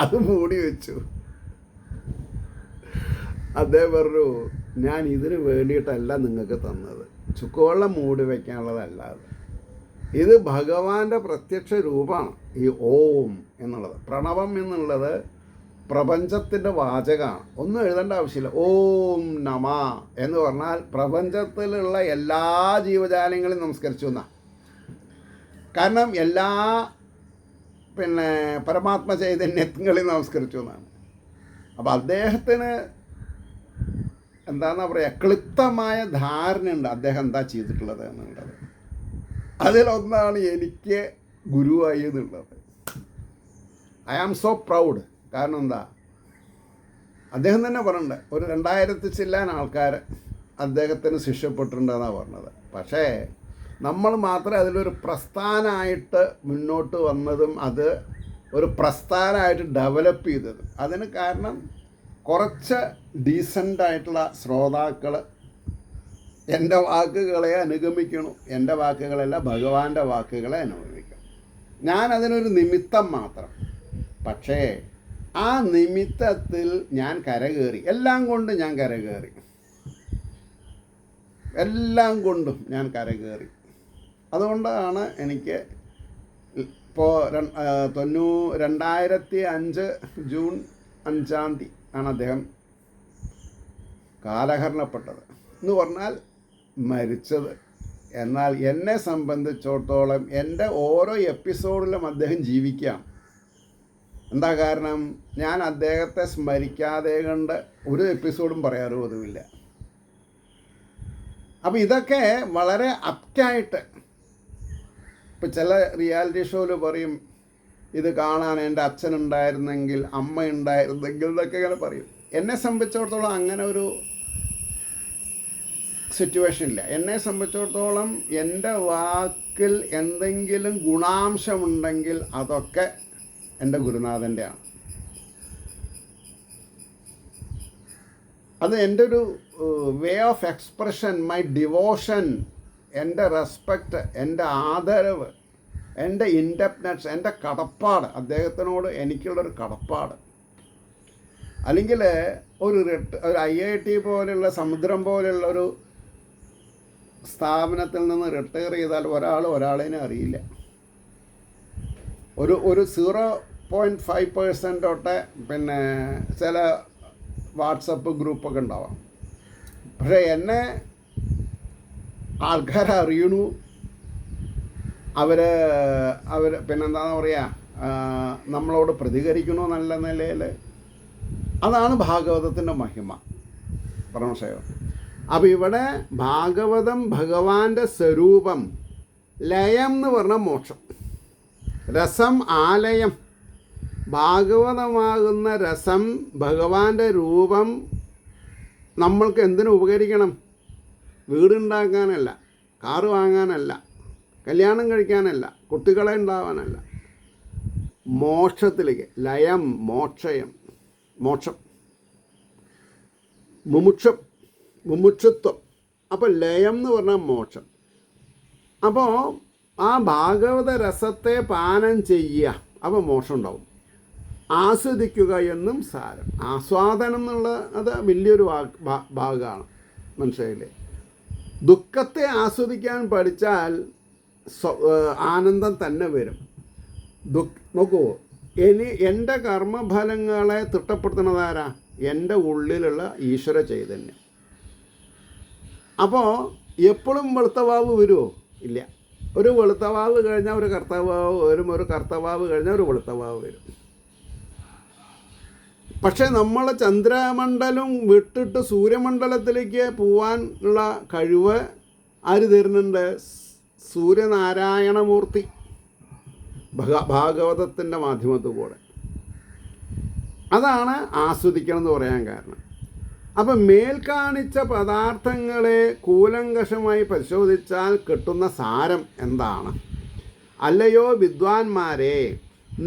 S1: അത് മൂടി വെച്ചു. അദ്ദേഹം പറഞ്ഞു, ഞാൻ ഇതിന് വേണ്ടിയിട്ടല്ല നിങ്ങൾക്ക് തന്നത്, ചുക്കുവെള്ളം മൂടി വയ്ക്കാനുള്ളതല്ലാതെ. ഇത് ഭഗവാന്റെ പ്രത്യക്ഷ രൂപമാണ് ഈ ഓം എന്നുള്ളത്. പ്രണവം എന്നുള്ളത് പ്രപഞ്ചത്തിൻ്റെ വാചകമാണ്, ഒന്നും എഴുതേണ്ട ആവശ്യമില്ല. ഓം നമ എന്ന് പറഞ്ഞാൽ പ്രപഞ്ചത്തിലുള്ള എല്ലാ ജീവജാലങ്ങളെയും നമസ്കരിച്ചു എന്നാണ്. കാരണം എല്ലാ പരമാത്മ ചൈതന്യങ്ങളെയും നമസ്കരിച്ചു എന്നാണ്. അപ്പോൾ അദ്ദേഹത്തിന് എന്താണെന്നാ പറയുക, ക്ലിപ്തമായ ധാരണയുണ്ട് അദ്ദേഹം എന്താ ചെയ്തിട്ടുള്ളത് എന്നുള്ളത്. അതിലൊന്നാണ് എനിക്ക് ഗുരുവായി എന്നുള്ളത്. I am so proud. കാരണം എന്താ, അദ്ദേഹം തന്നെ പറഞ്ഞിട്ടുണ്ട്, ഒരു 2000 ചില്ലാൻ ആൾക്കാർ അദ്ദേഹത്തിന് ശിഷ്യപ്പെട്ടിട്ടുണ്ടെന്നാണ് പറഞ്ഞത്. പക്ഷേ നമ്മൾ മാത്രമേ അതിലൊരു പ്രസ്ഥാനമായിട്ട് മുന്നോട്ട് വന്നതും അത് ഒരു പ്രസ്ഥാനമായിട്ട് ഡെവലപ്പ് ചെയ്തതും. അതിന് കാരണം കുറച്ച് ഡീസൻ്റായിട്ടുള്ള ശ്രോതാക്കൾ എൻ്റെ വാക്കുകളെ അനുഗമിക്കണം. എൻ്റെ വാക്കുകളല്ല, ഭഗവാന്റെ വാക്കുകളെ അനുഗമിക്കണം. ഞാൻ അതിനൊരു നിമിത്തം മാത്രം. പക്ഷേ ആ നിമിത്തത്തിൽ ഞാൻ കരകയറി. എല്ലാം കൊണ്ടും ഞാൻ കരകയറി, എല്ലാം കൊണ്ടും ഞാൻ കരകയറി. അതുകൊണ്ടാണ് എനിക്ക് ഇപ്പോൾ 2005 ജൂൺ 5-ാം തീയതി ആണ് അദ്ദേഹം കാലഹരണപ്പെട്ടത് എന്ന് പറഞ്ഞാൽ മരിച്ചത്. എന്നാൽ എന്നെ സംബന്ധിച്ചിടത്തോളം എൻ്റെ ഓരോ എപ്പിസോഡിലും അദ്ദേഹം ജീവിക്കാം. എന്താ കാരണം, ഞാൻ അദ്ദേഹത്തെ സ്മരിക്കാതെ കണ്ട് ഒരു എപ്പിസോഡും പറയാറ് പതിവില്ല. അപ്പോൾ ഇതൊക്കെ വളരെ അപ്റ്റായിട്ട്, ഇപ്പം ചില റിയാലിറ്റി ഷോയിൽ പറയും, ഇത് കാണാൻ എൻ്റെ അച്ഛനുണ്ടായിരുന്നെങ്കിൽ, അമ്മ ഉണ്ടായിരുന്നെങ്കിൽ എന്നൊക്കെ ഇങ്ങനെ പറയും. എന്നെ സംബന്ധിച്ചിടത്തോളം അങ്ങനെ ഒരു സിറ്റുവേഷൻ ഇല്ല. എന്നെ സംബന്ധിച്ചിടത്തോളം എൻ്റെ വാക്കിൽ എന്തെങ്കിലും ഗുണാംശമുണ്ടെങ്കിൽ അതൊക്കെ എൻ്റെ ഗുരുനാഥൻ്റെ ആണ്. അത് എൻ്റെ ഒരു way of expression, my devotion, എൻ്റെ റെസ്പെക്റ്റ്, എൻ്റെ ആദരവ്, എൻ്റെ ഇൻഡെപ്റ്റ്നെസ്, എൻ്റെ കടപ്പാട്, അദ്ദേഹത്തിനോട് എനിക്കുള്ളൊരു കടപ്പാട്. അല്ലെങ്കിൽ ഒരു IIT പോലെയുള്ള, സമുദ്രം പോലെയുള്ള ഒരു സ്ഥാപനത്തിൽ നിന്ന് റിട്ടയർ ചെയ്താൽ ഒരാളേനെ അറിയില്ല. ഒരു 0.5% തൊട്ട് ചില വാട്സപ്പ് ഗ്രൂപ്പൊക്കെ ഉണ്ടാവാം. പക്ഷേ എന്നെ ആൾക്കാരെ അറിയണു, അവർ പിന്നെന്താണെന്ന് പറയുക, നമ്മളോട് പ്രതികരിക്കണോ നല്ല നിലയിൽ. അതാണ് ഭാഗവതത്തിൻ്റെ മഹിമ, പരമശൈവം. അപ്പോൾ ഇവിടെ ഭാഗവതം ഭഗവാന്റെ സ്വരൂപം, ലയം എന്ന് പറഞ്ഞാൽ മോക്ഷം, രസം ആലയം. ഭാഗവതമാകുന്ന രസം, ഭഗവാന്റെ രൂപം നമ്മൾക്ക് എന്തിനു ഉപകരിക്കണം? വീടുണ്ടാക്കാനല്ല, കാറ് വാങ്ങാനല്ല, കല്യാണം കഴിക്കാനല്ല, കുട്ടികളെ ഉണ്ടാവാനല്ല, മോക്ഷത്തിലേക്ക്. ലയം, മോക്ഷം. മുമുക്ഷുത്വം. അപ്പോൾ ലയം എന്ന് പറഞ്ഞാൽ മോക്ഷം. അപ്പോൾ ആ ഭാഗവത രസത്തെ പാനം ചെയ്യുക, അപ്പോൾ മോക്ഷം ഉണ്ടാവും. ആസ്വദിക്കുക എന്നും സാരം. ആസ്വാദനം എന്നുള്ള അത് വലിയൊരു ഭാഗമാണ്. മനസ്സിലായില്ലേ? ദുഃഖത്തെ ആസ്വദിക്കാൻ പഠിച്ചാൽ ആനന്ദം തന്നെ വരും. നോക്കൂ, എൻ്റെ കർമ്മഫലങ്ങളെ തിട്ടപ്പെടുത്തുന്നതാരാ? എൻ്റെ ഉള്ളിലുള്ള ഈശ്വര ചൈതന്യം. അപ്പോൾ എപ്പോഴും വെളുത്തവാവ് വരുമോ? ഇല്ല. ഒരു വെളുത്തവാവ് കഴിഞ്ഞാൽ ഒരു കർത്തവാവ് വരും, ഒരു കർത്തവാവ് കഴിഞ്ഞാൽ ഒരു വെളുത്തവാവ് വരും. പക്ഷേ നമ്മൾ ചന്ദ്രമണ്ഡലം വിട്ടിട്ട് സൂര്യമണ്ഡലത്തിലേക്ക് പോകാനുള്ള കഴിവ് ആര് തരുന്നുണ്ട്? സൂര്യനാരായണമൂർത്തി ഭാഗവതത്തിൻ്റെ മാധ്യമത്തിൽ കൂടെ. അതാണ് ആസ്വദിക്കണം എന്ന് പറയാൻ കാരണം. അപ്പം മേൽക്കാണിച്ച പദാർത്ഥങ്ങളെ കൂലങ്കഷമായി പരിശോധിച്ചാൽ കിട്ടുന്ന സാരം എന്താണ്? അല്ലയോ വിദ്വാൻമാരെ,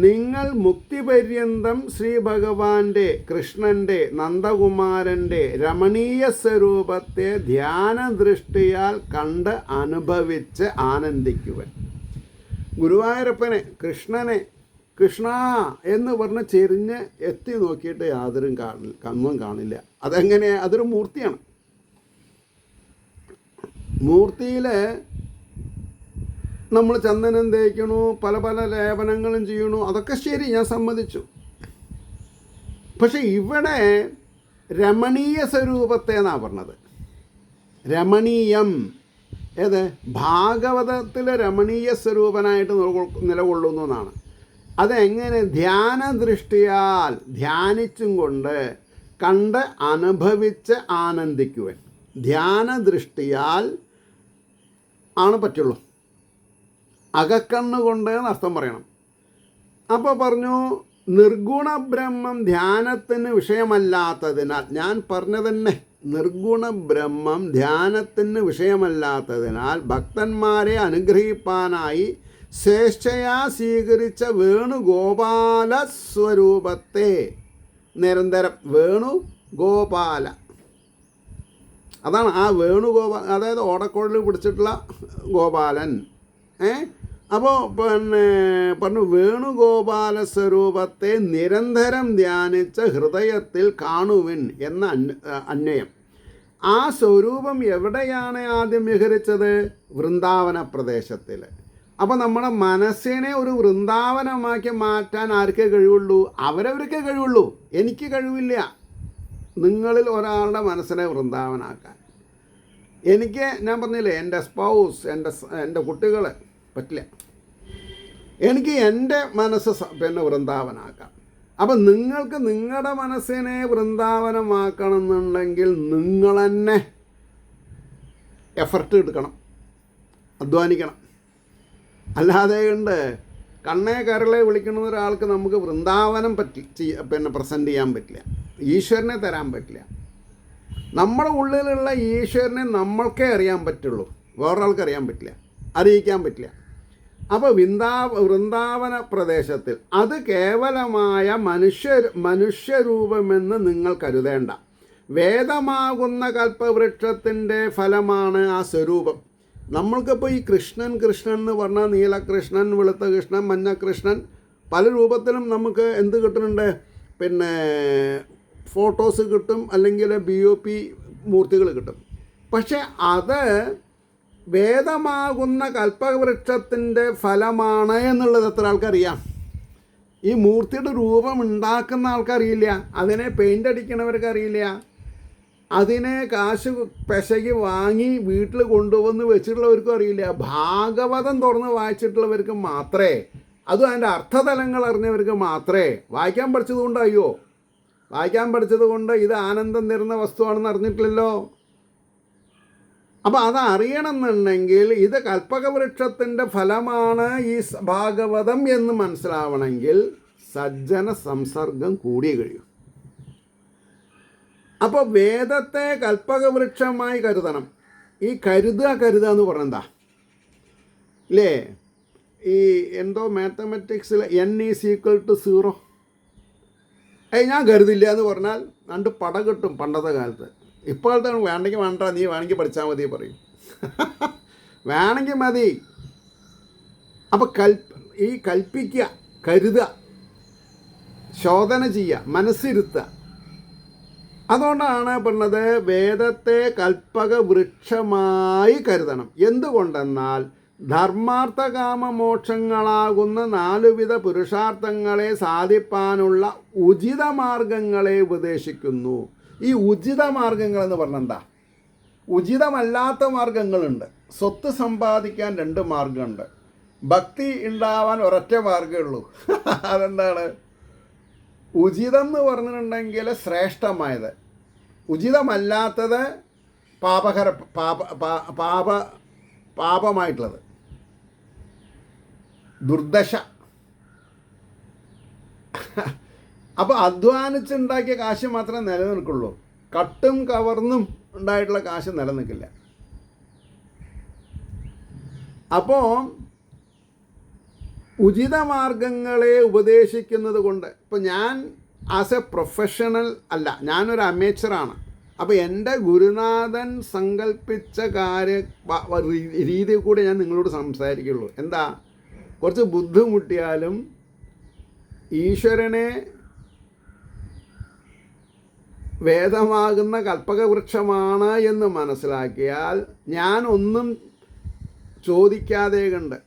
S1: നിങ്ങൾ മുക്തിപര്യന്തം ശ്രീ ഭഗവാന്റെ, കൃഷ്ണൻ്റെ, നന്ദകുമാരൻ്റെ രമണീയ സ്വരൂപത്തെ ധ്യാനദൃഷ്ടിയാൽ കണ്ട് അനുഭവിച്ച് ആനന്ദിക്കുവൻ. ഗുരുവായൂരപ്പനെ, കൃഷ്ണനെ കൃഷ്ണ എന്ന് പറഞ്ഞ് ചെരിഞ്ഞ് എത്തി നോക്കിയിട്ട് യാതൊരു കണ്ണും കാണില്ല. അതെങ്ങനെ? അതൊരു മൂർത്തിയാണ്. മൂർത്തിയിൽ നമ്മൾ ചന്ദനം തേക്കണു, പല പല ലേപനങ്ങളും ചെയ്യണു, അതൊക്കെ ശരി, ഞാൻ സമ്മതിച്ചു. പക്ഷെ ഇവിടെ രമണീയ സ്വരൂപത്തെ എന്നാണ് പറഞ്ഞത്. രമണീയം ഏത്? ഭാഗവതത്തിലെ രമണീയ സ്വരൂപനായിട്ട് നിലകൊള്ളുന്നു എന്നാണ്. അതെങ്ങനെ? ധ്യാനദൃഷ്ടിയാൽ, ധ്യാനിച്ചും കൊണ്ട് കണ്ട് അനുഭവിച്ച് ആനന്ദിക്കുവൻ. ധ്യാനദൃഷ്ടിയാൽ ആണ് പറ്റുള്ളൂ. അകക്കണ്ണുകൊണ്ട് എന്നർത്ഥം പറയണം. അപ്പോൾ പറഞ്ഞു, നിർഗുണ ബ്രഹ്മം ധ്യാനത്തിന് വിഷയമല്ലാത്തതിനാൽ, ഞാൻ പറഞ്ഞതന്നെ, നിർഗുണ ബ്രഹ്മം ധ്യാനത്തിന് വിഷയമല്ലാത്തതിനാൽ ഭക്തന്മാരെ അനുഗ്രഹിപ്പാനായി സ്വേച്ഛയാ സ്വീകരിച്ച വേണുഗോപാല സ്വരൂപത്തെ നിരന്തരം, വേണുഗോപാല, അതാണ് ആ വേണുഗോപാല, അതായത് ഓടക്കുഴലിൽ പിടിച്ചിട്ടുള്ള ഗോപാലൻ. അപ്പോൾ പറഞ്ഞു, വേണുഗോപാല സ്വരൂപത്തെ നിരന്തരം ധ്യാനിച്ച ഹൃദയത്തിൽ കാണുവിൻ എന്ന അന്വയം. ആ സ്വരൂപം എവിടെയാണ് ആദ്യം വിഹരിച്ചത്? വൃന്ദാവന പ്രദേശത്തിൽ. അപ്പോൾ നമ്മുടെ മനസ്സിനെ ഒരു വൃന്ദാവനമാക്കി മാറ്റാൻ ആർക്കേ കഴിവുള്ളൂ? അവരവർക്കേ കഴിവുള്ളൂ. എനിക്ക് കഴിവില്ല നിങ്ങളിൽ ഒരാളുടെ മനസ്സിനെ വൃന്ദാവനാക്കാൻ. എനിക്ക്, ഞാൻ പറഞ്ഞില്ലേ, എൻ്റെ സ്പൗസ്, എൻ്റെ കുട്ടികൾ പറ്റില്ല. എനിക്ക് എൻ്റെ മനസ്സ് വൃന്ദാവനാക്കാം. അപ്പം നിങ്ങൾക്ക് നിങ്ങളുടെ മനസ്സിനെ വൃന്ദാവനമാക്കണം എന്നുണ്ടെങ്കിൽ നിങ്ങൾ തന്നെ എഫർട്ട് എടുക്കണം, അധ്വാനിക്കണം. അല്ലാതെ കൊണ്ട് കണ്ണേ കരളെ വിളിക്കുന്ന ഒരാൾക്ക് നമുക്ക് വൃന്ദാവനം പ്രസൻറ്റ് ചെയ്യാൻ പറ്റില്ല, ഈശ്വരനെ തരാൻ പറ്റില്ല. നമ്മുടെ ഉള്ളിലുള്ള ഈശ്വരനെ നമ്മൾക്കേ അറിയാൻ പറ്റുള്ളൂ, വേറൊരാൾക്ക് അറിയാൻ പറ്റില്ല, അറിയിക്കാൻ പറ്റില്ല. അപ്പോൾ വൃന്ദാവന പ്രദേശത്തിൽ അത് കേവലമായ മനുഷ്യരൂപമെന്ന് നിങ്ങൾ കരുതേണ്ട. വേദമാകുന്ന കൽപ്പവൃക്ഷത്തിൻ്റെ ഫലമാണ് ആ സ്വരൂപം. നമ്മൾക്കിപ്പോൾ ഈ കൃഷ്ണൻ എന്ന് പറഞ്ഞാൽ നീലകൃഷ്ണൻ, വെളുത്ത കൃഷ്ണൻ, മഞ്ഞകൃഷ്ണൻ, പല രൂപത്തിലും നമുക്ക് എന്ത് കിട്ടുന്നുണ്ട്? ഫോട്ടോസ് കിട്ടും, അല്ലെങ്കിൽ BOP മൂർത്തികൾ കിട്ടും. പക്ഷെ അത് വേദമാകുന്ന കൽപ്പവൃക്ഷത്തിൻ്റെ ഫലമാണ് എന്നുള്ളത് എത്ര ആൾക്കറിയാം? ഈ മൂർത്തിയുടെ രൂപം ഉണ്ടാക്കുന്ന ആൾക്കറിയില്ല, അതിനെ പെയിൻ്റ് അടിക്കണവർക്ക് അറിയില്ല, അതിനെ കാശ് പെശകി വാങ്ങി വീട്ടിൽ കൊണ്ടുവന്ന് വെച്ചിട്ടുള്ളവർക്കും അറിയില്ല. ഭാഗവതം തുറന്ന് വായിച്ചിട്ടുള്ളവർക്ക് മാത്രമേ, അതും അതിൻ്റെ അർത്ഥതലങ്ങൾ അറിഞ്ഞവർക്ക് മാത്രമേ. വായിക്കാൻ പഠിച്ചത് കൊണ്ട് അയ്യോ, വായിക്കാൻ പഠിച്ചത് കൊണ്ട് ഇത് ആനന്ദം തരുന്ന വസ്തുവാണെന്ന് അറിഞ്ഞിട്ടില്ലല്ലോ. അപ്പോൾ അത് അറിയണമെന്നുണ്ടെങ്കിൽ ഇത് കൽപ്പകവൃക്ഷത്തിൻ്റെ ഫലമാണ് ഈ ഭാഗവതം എന്ന് മനസ്സിലാവണമെങ്കിൽ സജ്ജന സംസർഗം കൂടിയേ കഴിയും. അപ്പോൾ വേദത്തെ കൽപ്പകവൃക്ഷമായി കരുതണം. ഈ കരുതുക എന്ന് പറഞ്ഞാൽ എന്താ ഇല്ലേ? ഈ എന്തോ മാത്തമാറ്റിക്സിൽ n=0. ഞാൻ കരുതില്ല എന്ന് പറഞ്ഞാൽ രണ്ട് പട കിട്ടും പണ്ടത്തെ കാലത്ത്. ഇപ്പോഴത്തെ വേണ്ടെങ്കിൽ വേണ്ട, നീ വേണമെങ്കിൽ പഠിച്ചാൽ മതി പറയും. വേണമെങ്കിൽ മതി. അപ്പോൾ ഈ കൽപ്പിക്കുക, കരുതുക, ശോധന ചെയ്യുക, മനസ്സിരുത്തുക. അതുകൊണ്ടാണ് പറഞ്ഞത് വേദത്തെ കൽപ്പക വൃക്ഷമായി കരുതണം. എന്തുകൊണ്ടെന്നാൽ ധർമാർത്ഥകാമ മോക്ഷങ്ങളാകുന്ന 4 വിധ പുരുഷാർത്ഥങ്ങളെ സാധിപ്പാനുള്ള ഉചിത മാർഗങ്ങളെ ഉപദേശിക്കുന്നു. ഈ ഉചിത മാർഗങ്ങൾ എന്ന് പറഞ്ഞാൽ എന്താ? ഉചിതമല്ലാത്ത മാർഗങ്ങളുണ്ട്. സ്വത്ത് സമ്പാദിക്കാൻ 2 മാർഗമുണ്ട്. ഭക്തി ഉണ്ടാവാൻ ഒരൊറ്റ മാർഗ്ഗമേ ഉള്ളൂ. അതെന്താണ്? ഉചിതം എന്ന് പറഞ്ഞിട്ടുണ്ടെങ്കിൽ ശ്രേഷ്ഠമായത്, ഉചിതമല്ലാത്തത് പാപമായിട്ടുള്ളത്, ദുർദശ. അപ്പോൾ അധ്വാനിച്ചുണ്ടാക്കിയ കാശ് മാത്രമേ നിലനിൽക്കുള്ളൂ. കട്ടും കവർന്നും ഉണ്ടായിട്ടുള്ള കാശ് നിലനിൽക്കില്ല. അപ്പോൾ ഉചിതമാർഗങ്ങളെ ഉപദേശിക്കുന്നത് കൊണ്ട്, ഇപ്പോൾ ഞാൻ ആസ് എ പ്രൊഫഷണൽ അല്ല, ഞാനൊരു അമേച്ചറാണ്. അപ്പോൾ എൻ്റെ ഗുരുനാഥൻ സങ്കല്പിച്ച രീതി കൂടെ ഞാൻ നിങ്ങളോട് സംസാരിക്കുള്ളൂ. എന്താ? കുറച്ച് ബുദ്ധിമുട്ടിയാലും ഈശ്വരനെ വേദമാകുന്ന കൽപ്പകവൃക്ഷമാണ് എന്ന് മനസ്സിലാക്കിയാൽ ഞാൻ ഒന്നും ചോദിക്കാതെ കണ്ട്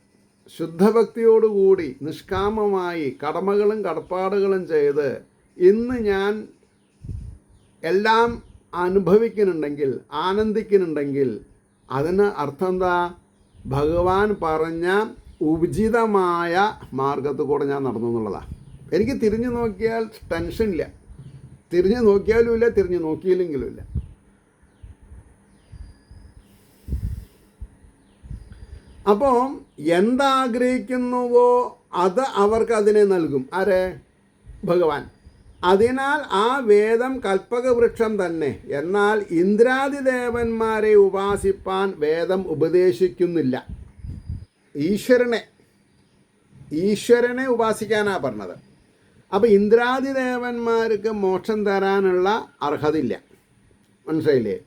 S1: ശുദ്ധഭക്തിയോടുകൂടി നിഷ്കാമമായി കടമകളും കടപ്പാടുകളും ചെയ്ത് ഇന്ന് ഞാൻ എല്ലാം അനുഭവിക്കുന്നുണ്ടെങ്കിൽ, ആനന്ദിക്കുന്നുണ്ടെങ്കിൽ അതിന് അർത്ഥം എന്താ? ഭഗവാൻ പറഞ്ഞ ഉചിതമായ മാർഗത്തിൽ കൂടെ ഞാൻ നടന്നു എന്നുള്ളതാണ്. എനിക്ക് തിരിഞ്ഞു നോക്കിയാൽ ടെൻഷനില്ല, തിരിഞ്ഞു നോക്കിയാലും ഇല്ല, തിരിഞ്ഞു നോക്കിയില്ലെങ്കിലും ഇല്ല. അപ്പോൾ എന്താഗ്രഹിക്കുന്നുവോ അത് അവർക്ക് അതിനെ നൽകും. ആരെ? ഭഗവാൻ. അതിനാൽ ആ വേദം കൽപ്പകവൃക്ഷം തന്നെ. എന്നാൽ ഇന്ദ്രാദിദേവന്മാരെ ഉപാസിപ്പാൻ വേദം ഉപദേശിക്കുന്നില്ല. ഈശ്വരനെ ഉപാസിക്കാനാണ് പറഞ്ഞത്. അപ്പോൾ ഇന്ദ്രാദിദേവന്മാർക്ക് മോക്ഷം തരാനുള്ള അർഹതയില്ല. മനസ്സിലായില്ലേ?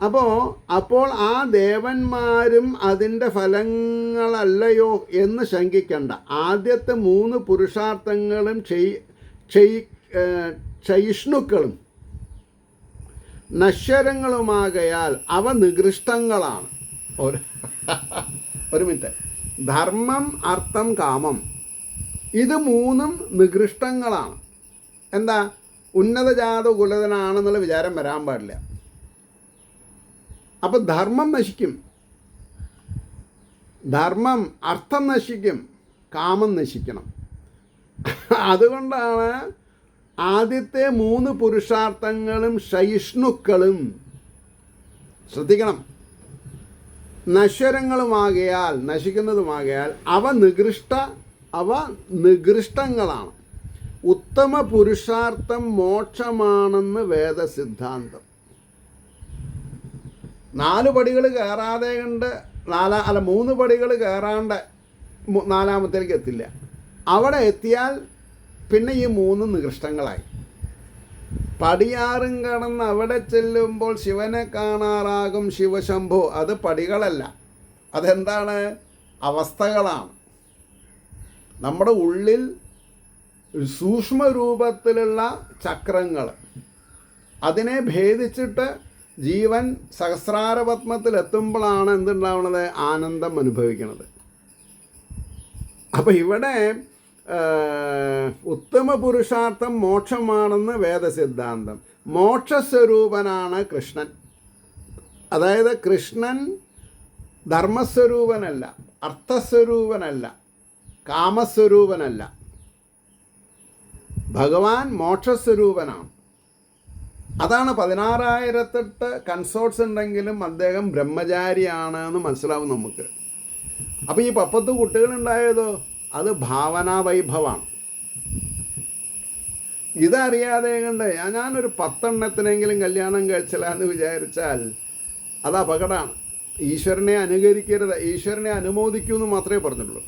S1: അപ്പോൾ ആ ദേവന്മാരും അതിൻ്റെ ഫലങ്ങളല്ലയോ എന്ന് ശങ്കിക്കണ്ട. ആദ്യത്തെ 3 പുരുഷാർത്ഥങ്ങളും ക്ഷയിഷ്ണുക്കളും നശ്വരങ്ങളുമാകയാൽ അവ നികൃഷ്ടങ്ങളാണ്. ഒരു മിനിറ്റ്. ധർമ്മം, അർത്ഥം, കാമം, ഇത് 3ഉം നികൃഷ്ടങ്ങളാണ്. എന്താ? ഉന്നതജാത കുലതനാണെന്നുള്ള വിചാരം വരാൻ പാടില്ല. അപ്പോൾ ധർമ്മം നശിക്കും, അർത്ഥം നശിക്കും, കാമം നശിക്കണം. അതുകൊണ്ടാണ് ആദ്യത്തെ 3 പുരുഷാർത്ഥങ്ങളും ക്ഷയിഷ്ണുക്കളും, ശ്രദ്ധിക്കണം, നശ്വരങ്ങളുമാകയാൽ, നശിക്കുന്നതുമാകയാൽ അവ നികൃഷ്ടങ്ങളാണ്. ഉത്തമ പുരുഷാർത്ഥം മോക്ഷമാണെന്ന് വേദസിദ്ധാന്തം. 4 പടികൾ കയറാതെ കണ്ട് 3 പടികൾ കയറാണ്ട് 4-മത്തേക്ക് എത്തില്ല. അവിടെ എത്തിയാൽ പിന്നെ ഈ 3 നികൃഷ്ടങ്ങളായി. പടിയാറും കടന്ന് അവിടെ ചെല്ലുമ്പോൾ ശിവനെ കാണാറാകും ശിവശംഭോ. അത് പടികളല്ല, അതെന്താണ്? അവസ്ഥകളാണ്. നമ്മുടെ ഉള്ളിൽ സൂക്ഷ്മരൂപത്തിലുള്ള ചക്രങ്ങൾ, അതിനെ ഭേദിച്ചിട്ട് ജീവൻ സഹസ്രാരപത്മത്തിലെത്തുമ്പോഴാണ് എന്തുണ്ടാവുന്നത്? ആനന്ദം അനുഭവിക്കുന്നത്. അപ്പോൾ ഇവിടെ ഉത്തമ പുരുഷാർത്ഥം മോക്ഷമാണെന്ന് വേദസിദ്ധാന്തം. മോക്ഷസ്വരൂപനാണ് കൃഷ്ണൻ. അതായത് കൃഷ്ണൻ ധർമ്മസ്വരൂപനല്ല, അർത്ഥസ്വരൂപനല്ല, കാമസ്വരൂപനല്ല. ഭഗവാൻ മോക്ഷസ്വരൂപനാണ്. അതാണ് 16,008 കൺസോർട്സ് ഉണ്ടെങ്കിലും അദ്ദേഹം ബ്രഹ്മചാരിയാണ് എന്ന് മനസ്സിലാവും നമുക്ക്. അപ്പോൾ ഈ 10 കുട്ടികളുണ്ടായതോ അത് ഭാവനാവൈഭവമാണ്. ഇതറിയാതെ കണ്ട് ഞാനൊരു 10 കല്യാണം കഴിച്ചില്ലാന്ന് വിചാരിച്ചാൽ അത് അപകടമാണ്. ഈശ്വരനെ അനുകരിക്കരുത്, ഈശ്വരനെ അനുമോദിക്കൂ എന്ന് മാത്രമേ പറഞ്ഞുള്ളൂ.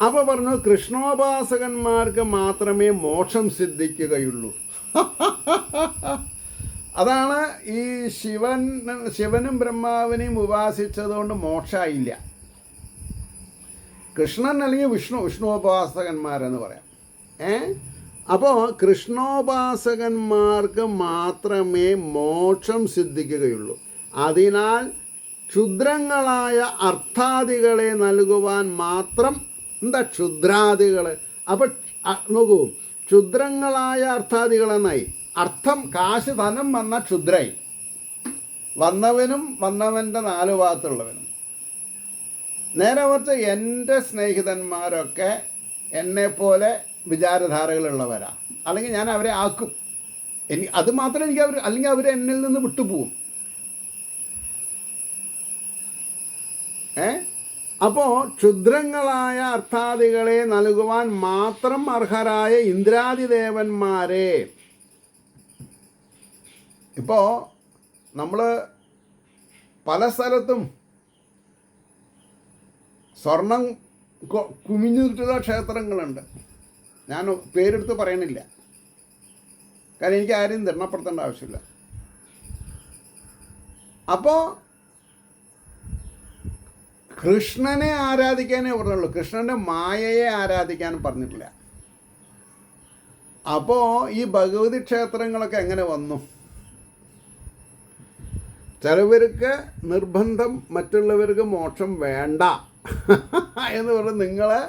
S1: അപ്പോൾ പറഞ്ഞു കൃഷ്ണോപാസകന്മാർക്ക് മാത്രമേ മോക്ഷം സിദ്ധിക്കുകയുള്ളൂ. അതാണ് ഈ ശിവനും ബ്രഹ്മാവിനെയും ഉപാസിച്ചതുകൊണ്ട് മോക്ഷമായില്ല. കൃഷ്ണൻ അല്ലെങ്കിൽ വിഷ്ണുോപാസകന്മാരെന്ന് പറയാം. അപ്പോൾ കൃഷ്ണോപാസകന്മാർക്ക് മാത്രമേ മോക്ഷം സിദ്ധിക്കുകയുള്ളൂ. അതിനാൽ ക്ഷുദ്രങ്ങളായ അർത്ഥാദികളെ നൽകുവാൻ മാത്രം. എന്താ ക്ഷുദ്രാദികൾ? അപ്പം നോക്കൂ, ക്ഷുദ്രങ്ങളായ അർത്ഥാദികളെന്നായി അർത്ഥം. കാശ് ധനം വന്ന ക്ഷുദ്രായി, വന്നവനും വന്നവൻ്റെ 4 ഭാഗത്തുള്ളവനും. നേരെ മറിച്ച് എൻ്റെ സ്നേഹിതന്മാരൊക്കെ എന്നെപ്പോലെ വിചാരധാരകളുള്ളവരാണ്, അല്ലെങ്കിൽ ഞാൻ അവരെ ആക്കും. അത് മാത്രമേ എനിക്ക് അല്ലെങ്കിൽ അവർ എന്നിൽ നിന്ന് വിട്ടുപോകും. അപ്പോൾ ക്ഷുദ്രങ്ങളായ അർത്ഥാദികളെ നൽകുവാൻ മാത്രം അർഹരായ ഇന്ദ്രാദിദേവന്മാരെ. ഇപ്പോൾ നമ്മൾ പല സ്ഥലത്തും സ്വർണം കുമിഞ്ഞിട്ടുള്ള ക്ഷേത്രങ്ങളുണ്ട്. ഞാൻ പേരെടുത്ത് പറയണില്ല, കാരണം എനിക്ക് ആരെയും ദണ്ണപ്പെടുത്തേണ്ട ആവശ്യമില്ല. അപ്പോൾ കൃഷ്ണനെ ആരാധിക്കാനേ പറഞ്ഞുള്ളൂ, കൃഷ്ണൻ്റെ മായയെ ആരാധിക്കാൻ പറഞ്ഞിട്ടില്ല. അപ്പോൾ ഈ ഭഗവതി ക്ഷേത്രങ്ങളൊക്കെ എങ്ങനെ വന്നു? ചിലവർക്ക് നിർബന്ധം മറ്റുള്ളവർക്ക് മോക്ഷം വേണ്ട എന്ന് പറഞ്ഞ് നിങ്ങളെ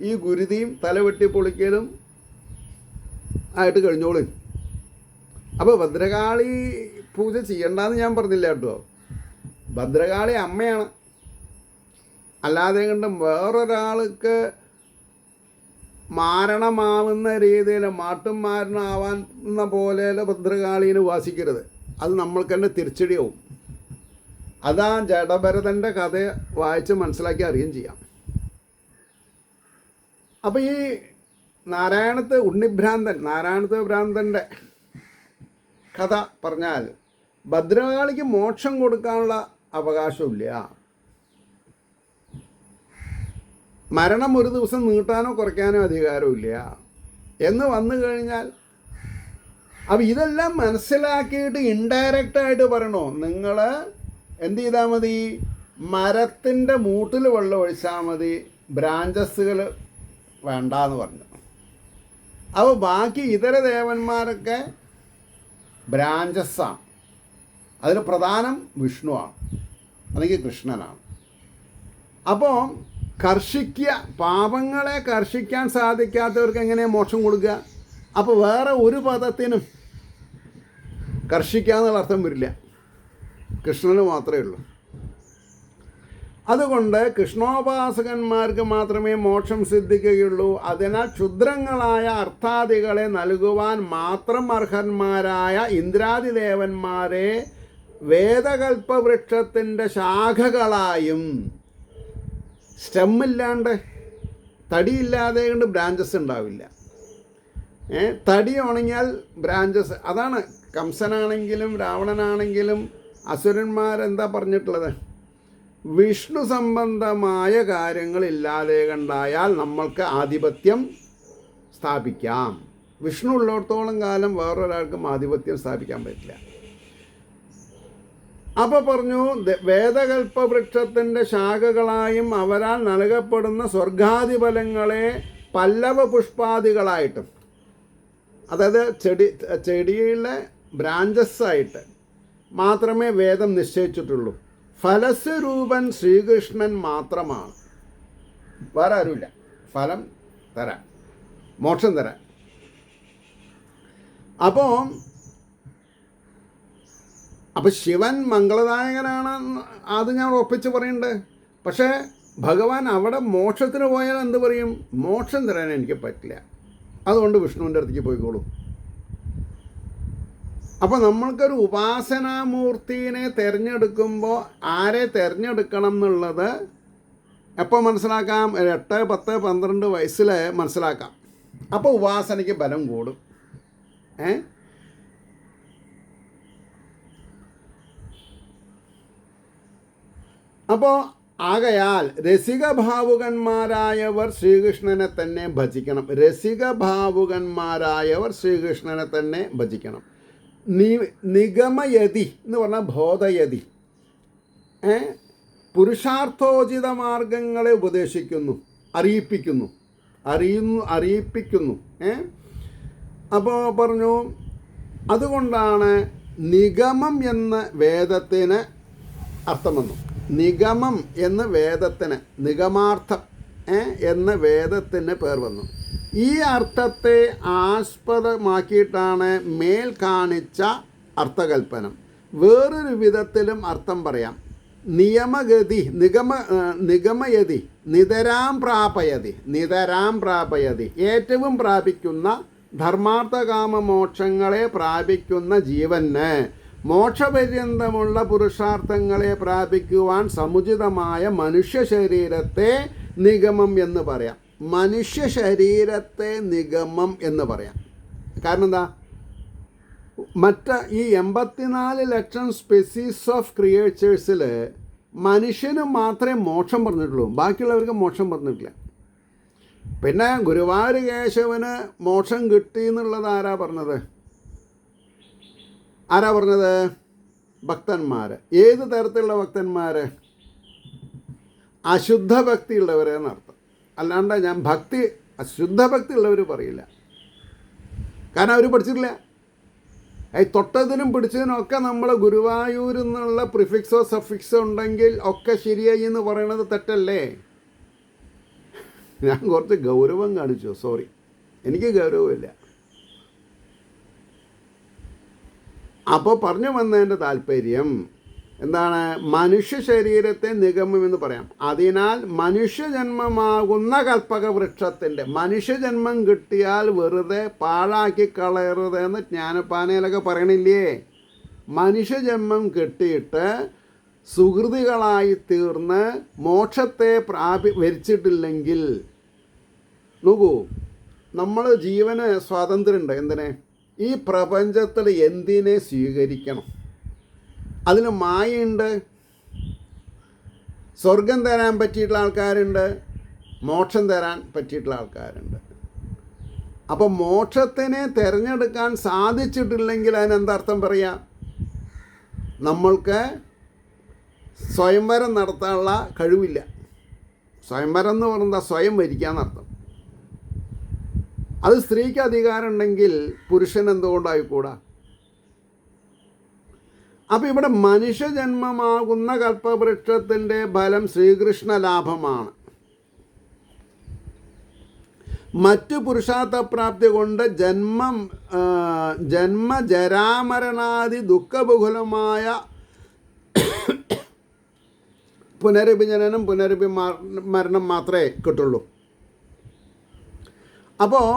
S1: ഈ ഗുരുതിയും തലവെട്ടി പൊളിക്കലും ആയിട്ട് കഴിഞ്ഞോളും. അപ്പോൾ ഭദ്രകാളി പൂജ ചെയ്യണ്ടെന്ന് ഞാൻ പറഞ്ഞില്ല കേട്ടോ. ഭദ്രകാളി അമ്മയാണ്, അല്ലാതെ കണ്ടും വേറൊരാൾക്ക് മാരണമാവുന്ന രീതിയിൽ മാട്ടും മാരണമാവാൻ പോലെ ഭദ്രകാളീനെ ഉപാസിക്കരുത്. അത് നമ്മൾക്ക് തന്നെ തിരിച്ചടിയാവും. അതാ ജഡഭരതൻ്റെ കഥ വായിച്ച് മനസ്സിലാക്കി അറിയുകയും ചെയ്യാം. അപ്പോൾ ഈ നാരായണത്ത് ഭ്രാന്തൻ്റെ കഥ പറഞ്ഞാൽ ഭദ്രകാളിക്ക് മോക്ഷം കൊടുക്കാനുള്ള അവകാശമില്ല. മരണം ഒരു ദിവസം നീട്ടാനോ കുറയ്ക്കാനോ അധികാരമില്ല എന്ന് വന്നു കഴിഞ്ഞാൽ, അപ്പം ഇതെല്ലാം മനസ്സിലാക്കിയിട്ട് ഇൻഡയറക്റ്റായിട്ട് പറയണോ, നിങ്ങൾ എന്ത് ചെയ്താൽ മതി, മരത്തിൻ്റെ മൂട്ടിൽ വെള്ളം ഒഴിച്ചാൽ മതി, ബ്രാഞ്ചസുകൾ വേണ്ടാന്ന് പറഞ്ഞു. അപ്പോൾ ബാക്കി ഇതര ദേവന്മാരൊക്കെ ബ്രാഞ്ചസ്സാണ്. അതിൽ പ്രധാനം വിഷ്ണുവാണ് അല്ലെങ്കിൽ കൃഷ്ണനാണ്. അപ്പോൾ പാപങ്ങളെ കർഷിക്കാൻ സാധിക്കാത്തവർക്ക് എങ്ങനെയാണ് മോക്ഷം കൊടുക്കുക? അപ്പോൾ വേറെ ഒരു പദത്തിനും കർഷിക്കുക എന്നുള്ള അർത്ഥം വരില്ല, കൃഷ്ണന് മാത്രമേ ഉള്ളൂ. അതുകൊണ്ട് കൃഷ്ണോപാസകന്മാർക്ക് മാത്രമേ മോക്ഷം സിദ്ധിക്കുകയുള്ളൂ. അതിനാൽ ക്ഷുദ്രങ്ങളായ അർത്ഥാദികളെ നൽകുവാൻ മാത്രം അർഹന്മാരായ ഇന്ദ്രാദിദേവന്മാരെ വേദകൽപ്പവൃക്ഷത്തിൻ്റെ ശാഖകളായും, സ്റ്റെമ്മില്ലാണ്ട് തടിയില്ലാതെ കൊണ്ട് ബ്രാഞ്ചസ് ഉണ്ടാവില്ല. തടി ഉണങ്ങിയാൽ ബ്രാഞ്ചസ്. അതാണ് കംസനാണെങ്കിലും രാവണനാണെങ്കിലും അസുരന്മാരെന്താ പറഞ്ഞിട്ടുള്ളത്? വിഷ്ണു സംബന്ധമായ കാര്യങ്ങളില്ലാതെ കണ്ടായാൽ നമ്മൾക്ക് ആധിപത്യം സ്ഥാപിക്കാം. വിഷ്ണു ഉള്ളിടത്തോളം കാലം വേറൊരാൾക്കും ആധിപത്യം സ്ഥാപിക്കാൻ പറ്റില്ല. അപ്പോൾ പറഞ്ഞു, വേദകൽപ്പവൃക്ഷത്തിൻ്റെ ശാഖകളായും അവരാൽ നൽകപ്പെടുന്ന സ്വർഗാധിഫലങ്ങളെ പല്ലവ പുഷ്പാദികളായിട്ടും, അതായത് ചെടിയിലെ ബ്രാഞ്ചസ്സായിട്ട് മാത്രമേ വേദം നിശ്ചയിച്ചിട്ടുള്ളൂ. ഫലസ്വരൂപൻ ശ്രീകൃഷ്ണൻ മാത്രമാണ്, വേറെ ആരുമില്ല. ഫലം തരാൻ, മോക്ഷം തരാൻ. അപ്പോൾ ശിവൻ മംഗളദായകനാണ്, അത് ഞാൻ ഉറപ്പിച്ച് പറയുന്നുണ്ട്. പക്ഷേ ഭഗവാൻ അവിടെ മോക്ഷത്തിന് പോയാൽ എന്ത് പറയും? മോക്ഷം തരാൻ എനിക്ക് പറ്റില്ല, അതുകൊണ്ട് വിഷ്ണുവിൻ്റെ അടുത്തേക്ക് പോയിക്കോളൂ. അപ്പോൾ നമ്മൾക്കൊരു ഉപാസനാമൂർത്തിനെ തിരഞ്ഞെടുക്കുമ്പോൾ ആരെ തിരഞ്ഞെടുക്കണം എന്നുള്ളത് എപ്പോൾ മനസ്സിലാക്കാം? 8, 10, 12 വയസ്സിൽ മനസ്സിലാക്കാം. അപ്പോൾ ഉപാസനയ്ക്ക് ബലം കൂടും. അപ്പോൾ ആകയാൽ രസികഭാവുകന്മാരായവർ ശ്രീകൃഷ്ണനെ തന്നെ ഭജിക്കണം. രസികഭാവുകന്മാരായവർ ശ്രീകൃഷ്ണനെ തന്നെ ഭജിക്കണം. നിഗമയതി എന്ന് പറഞ്ഞാൽ ബോധയതി, പുരുഷാർത്ഥോചിത മാർഗങ്ങളെ ഉപദേശിക്കുന്നു, അറിയിപ്പിക്കുന്നു. അപ്പോൾ പറഞ്ഞു, അതുകൊണ്ടാണ് നിഗമം എന്ന വേദത്തിന് അർത്ഥം വന്നു. നിഗമം എന്ന വേദത്തിന്, നിഗമാർത്ഥം എന്ന വേദത്തിന് പേർ വന്നു. ഈ അർത്ഥത്തെ ആസ്പദമാക്കിയിട്ടാണ് മേൽ കാണിച്ച അർത്ഥകൽപ്പനം. വേറൊരു വിധത്തിലും അർത്ഥം പറയാം. നിഗമയതി നിതരാം പ്രാപയതി, ഏറ്റവും പ്രാപിക്കുന്ന ധർമാർത്ഥകാമ മോക്ഷങ്ങളെ പ്രാപിക്കുന്ന ജീവന് മോക്ഷപര്യന്തമുള്ള പുരുഷാർത്ഥങ്ങളെ പ്രാപിക്കുവാൻ സമുചിതമായ മനുഷ്യ ശരീരത്തെ നിഗമം എന്ന് പറയാം. മനുഷ്യ ശരീരത്തെ നിഗമം എന്ന് പറയാം. കാരണം എന്താ? ഈ 84 ലക്ഷം സ്പെസീസ് ഓഫ് ക്രിയേച്ചേഴ്സിൽ മനുഷ്യന് മാത്രമേ മോക്ഷം പറഞ്ഞിട്ടുള്ളൂ, ബാക്കിയുള്ളവർക്ക് മോക്ഷം പറഞ്ഞിട്ടില്ല. പിന്നെ ഗുരുവായൂർ കേശവന് മോക്ഷം കിട്ടി എന്നുള്ളത് ആരാ പറഞ്ഞത്? ഭക്തന്മാർ. ഏത് തരത്തിലുള്ള ഭക്തന്മാർ? അശുദ്ധ ഭക്തിയുള്ളവരെന്നർത്ഥം. അല്ലാണ്ട് ഞാൻ അശുദ്ധ ഭക്തി ഉള്ളവർ പറയില്ല. കാരണം അവർ പഠിച്ചിട്ടില്ല. തൊട്ടതിനും പിടിച്ചതിനും ഒക്കെ നമ്മൾ ഗുരുവായൂർ എന്നുള്ള പ്രിഫിക്സോ സഫിക്സോ ഉണ്ടെങ്കിൽ ഒക്കെ ശരിയായി എന്ന് പറയണത് തെറ്റല്ലേ? ഞാൻ കുറച്ച് ഗൗരവം കാണിച്ചു, സോറി, എനിക്ക് ഗൗരവമില്ല. അപ്പോൾ പറഞ്ഞു വന്നതിൻ്റെ താല്പര്യം എന്താണ്? മനുഷ്യ ശരീരത്തെ നിഗമം എന്ന് പറയാം. അതിനാൽ മനുഷ്യജന്മമാകുന്ന കൽപ്പകവൃക്ഷത്തിൻ്റെ, മനുഷ്യജന്മം കിട്ടിയാൽ വെറുതെ പാഴാക്കി കളയരുത് എന്ന് ജ്ഞാനപ്പാനയിലൊക്കെ പറയണില്ലേ? മനുഷ്യജന്മം കിട്ടിയിട്ട് സുഹൃതികളായി തീർന്ന് മോക്ഷത്തെ വരിച്ചിട്ടില്ലെങ്കിൽ, നോക്കൂ, നമ്മൾ ജീവന് സ്വാതന്ത്ര്യമുണ്ട്. എന്തിനെ? ഈ പ്രപഞ്ചത്തിൽ എന്തിനെ സ്വീകരിക്കണം? അതിന് മായയുണ്ട്. സ്വർഗം തരാൻ പറ്റിയിട്ടുള്ള ആൾക്കാരുണ്ട്, മോക്ഷം തരാൻ പറ്റിയിട്ടുള്ള ആൾക്കാരുണ്ട്. അപ്പോൾ മോക്ഷത്തിനെ തിരഞ്ഞെടുക്കാൻ സാധിച്ചിട്ടില്ലെങ്കിൽ അതിനെന്തർത്ഥം പറയാം? നമ്മൾക്ക് സ്വയംവരം നടത്താനുള്ള കഴിവില്ല. സ്വയംവരം എന്ന് പറഞ്ഞാൽ സ്വയം വരിക്കാന്നർത്ഥം. അത് സ്ത്രീക്ക് അധികാരം ഉണ്ടെങ്കിൽ പുരുഷൻ എന്തുകൊണ്ടായിക്കൂടാ? അപ്പോൾ ഇവിടെ മനുഷ്യജന്മമാകുന്ന കൽപ്പവൃക്ഷത്തിൻ്റെ ഫലം ശ്രീകൃഷ്ണ ലാഭമാണ്. മറ്റു പുരുഷാർത്ഥപ്രാപ്തി കൊണ്ട് ജരാമരണാദി ദുഃഖബഹുലമായ പുനരഭിജനനം മരണം മാത്രമേ കിട്ടുള്ളൂ. അപ്പോൾ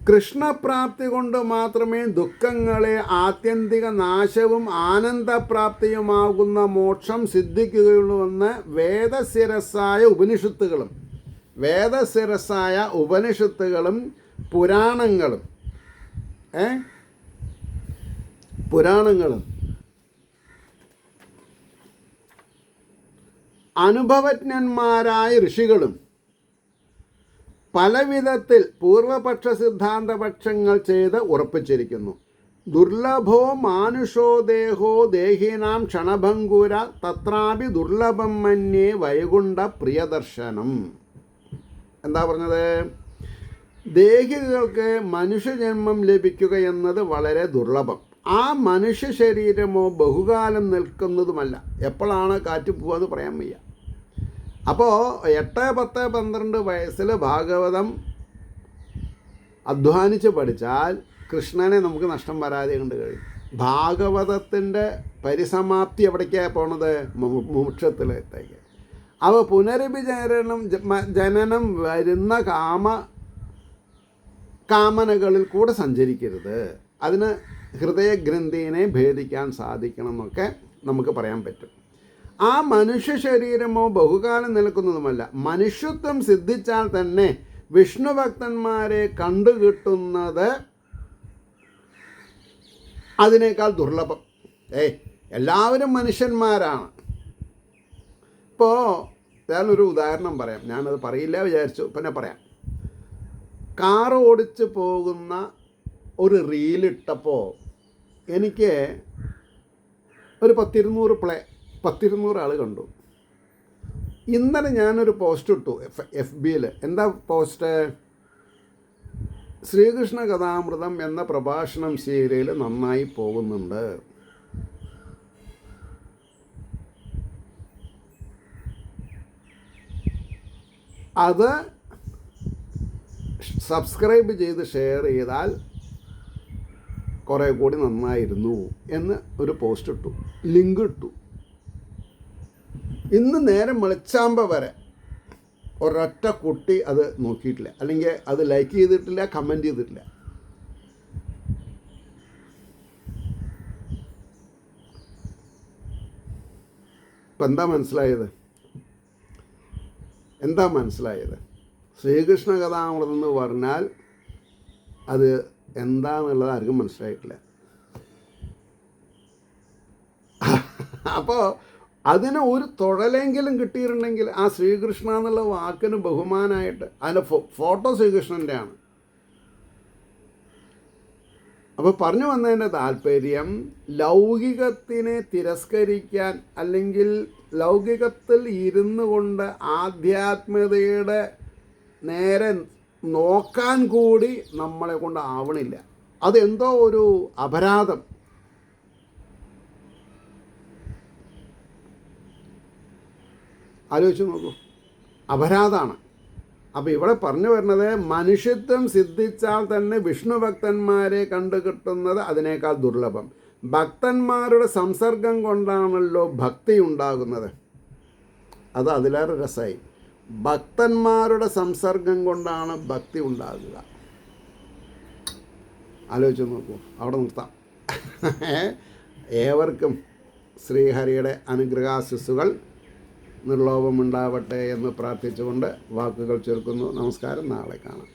S1: കൃഷ്ണപ്രാപ്തി കൊണ്ട് മാത്രമേ ദുഃഖങ്ങളെ ആത്യന്തിക നാശവും ആനന്ദപ്രാപ്തിയുമാകുന്ന മോക്ഷം സിദ്ധിക്കുകയുള്ളൂവെന്ന് വേദശിരസ്സായ ഉപനിഷത്തുകളും പുരാണങ്ങളും അനുഭവജ്ഞന്മാരായ ഋഷികളും പലവിധത്തിൽ പൂർവപക്ഷ സിദ്ധാന്തപക്ഷങ്ങൾ ചെയ്ത് ഉറപ്പിച്ചിരിക്കുന്നു. ദുർലഭോ മാനുഷോ ദേഹോ ദേഹിനാം ക്ഷണഭംഗുര തത്രാപി ദുർലഭം മന്യേ വൈകുണ്ഠ പ്രിയദർശനം. എന്താ പറഞ്ഞത്? ദേഹികൾക്ക് മനുഷ്യജന്മം ലഭിക്കുക എന്നത് വളരെ ദുർലഭം. ആ മനുഷ്യ ശരീരമോ ബഹുകാലം നിൽക്കുന്നതുമല്ല. എപ്പോഴാണ് കാറ്റ് പോവാന്ന് പറയാൻ വയ്യ. അപ്പോൾ 8, 10, 12 വയസ്സിൽ ഭാഗവതം അധ്വാനിച്ച് പഠിച്ചാൽ കൃഷ്ണനെ നമുക്ക് നഷ്ടം വരാതെ കണ്ട് കഴിയും. ഭാഗവതത്തിൻ്റെ പരിസമാപ്തി എവിടേക്കാണ് പോണത്? മോക്ഷത്തിലേക്ക്. അവ ജനനം വരുന്ന കാമനകളിൽ കൂടെ സഞ്ചരിക്കരുത്. അതിന് ഹൃദയഗ്രന്ഥിനെ ഭേദിക്കാൻ സാധിക്കണം എന്നൊക്കെ നമുക്ക് പറയാൻ പറ്റും. ആ മനുഷ്യ ശരീരമോ ബഹുകാലം നിൽക്കുന്നതുമല്ല. മനുഷ്യത്വം സിദ്ധിച്ചാൽ തന്നെ വിഷ്ണു ഭക്തന്മാരെ കണ്ടുകിട്ടുന്നത് അതിനേക്കാൾ ദുർലഭം. എല്ലാവരും മനുഷ്യന്മാരാണ്. ഇപ്പോൾ ഞാനൊരു ഉദാഹരണം പറയാം. ഞാനത് പറയില്ല വിചാരിച്ചു, പിന്നെ പറയാം. കാറ് ഓടിച്ച് പോകുന്ന ഒരു റീലിട്ടപ്പോൾ എനിക്ക് ഒരു 100-200 ആൾ കണ്ടു. ഇന്നലെ ഞാനൊരു പോസ്റ്റ് ഇട്ടു FBയിൽ. എന്താ പോസ്റ്റ്? ശ്രീകൃഷ്ണ കഥാമൃതം എന്ന പ്രഭാഷണം സീരിയൽ നന്നായി പോകുന്നുണ്ട്. അത് സബ്സ്ക്രൈബ് ചെയ്ത് ഷെയർ ചെയ്താൽ കുറേ കൂടി നന്നായിരുന്നു എന്ന് ഒരു പോസ്റ്റ് ഇട്ടു, ലിങ്ക് ഇട്ടു. ഇന്ന് നേരം വെളിച്ചാകുമ്പോൾ വരെ ഒരൊറ്റ കുട്ടി അത് നോക്കിയിട്ടില്ല, അല്ലെങ്കിൽ അത് ലൈക്ക് ചെയ്തിട്ടില്ല, കമൻറ്റ് ചെയ്തിട്ടില്ല. ഇപ്പം എന്താ മനസ്സിലായത്? ശ്രീകൃഷ്ണ കഥാമൃതം എന്ന് പറഞ്ഞാൽ അത് എന്താണെന്നുള്ളത് ആർക്കും മനസ്സിലായിട്ടില്ല. അപ്പോൾ അതിന് ഒരു തൊഴലെങ്കിലും കിട്ടിയിട്ടുണ്ടെങ്കിൽ ആ ശ്രീകൃഷ്ണ എന്നുള്ള വാക്കിന് ബഹുമാനമായിട്ട് അതിൻ്റെ ഫോട്ടോ ശ്രീകൃഷ്ണൻ്റെ ആണ്. അപ്പോൾ പറഞ്ഞു വന്നതിൻ്റെ താല്പര്യം, ലൗകികത്തിനെ തിരസ്കരിക്കാൻ അല്ലെങ്കിൽ ലൗകികത്തിൽ ഇരുന്നു കൊണ്ട് ആധ്യാത്മികതയുടെ നേരെ നോക്കാൻ കൂടി നമ്മളെ കൊണ്ട് ആവണില്ല. അതെന്തോ ഒരു അപരാധം. ആലോചിച്ച് നോക്കൂ, അപരാധമാണ്. അപ്പോൾ ഇവിടെ പറഞ്ഞു വരുന്നത്, മനുഷ്യത്വം സിദ്ധിച്ചാൽ തന്നെ വിഷ്ണു ഭക്തന്മാരെ കണ്ടു കിട്ടുന്നത് അതിനേക്കാൾ ദുർലഭം. ഭക്തന്മാരുടെ സംസർഗം കൊണ്ടാണല്ലോ ഭക്തി ഉണ്ടാകുന്നത്. അത് അതിലേറെ രസമായി. ഭക്തന്മാരുടെ സംസർഗം കൊണ്ടാണ് ഭക്തി ഉണ്ടാകുക. ആലോചിച്ച് നോക്കൂ. അവിടെ നിർത്താം. ഏവർക്കും ശ്രീഹരിയുടെ അനുഗ്രഹാശിസ്സുകൾ നിർലോഭമുണ്ടാവട്ടെ എന്ന് പ്രാർത്ഥിച്ചുകൊണ്ട് വാക്കുകൾ ചുരുക്കുന്നു. നമസ്കാരം. നാളെ കാണാം.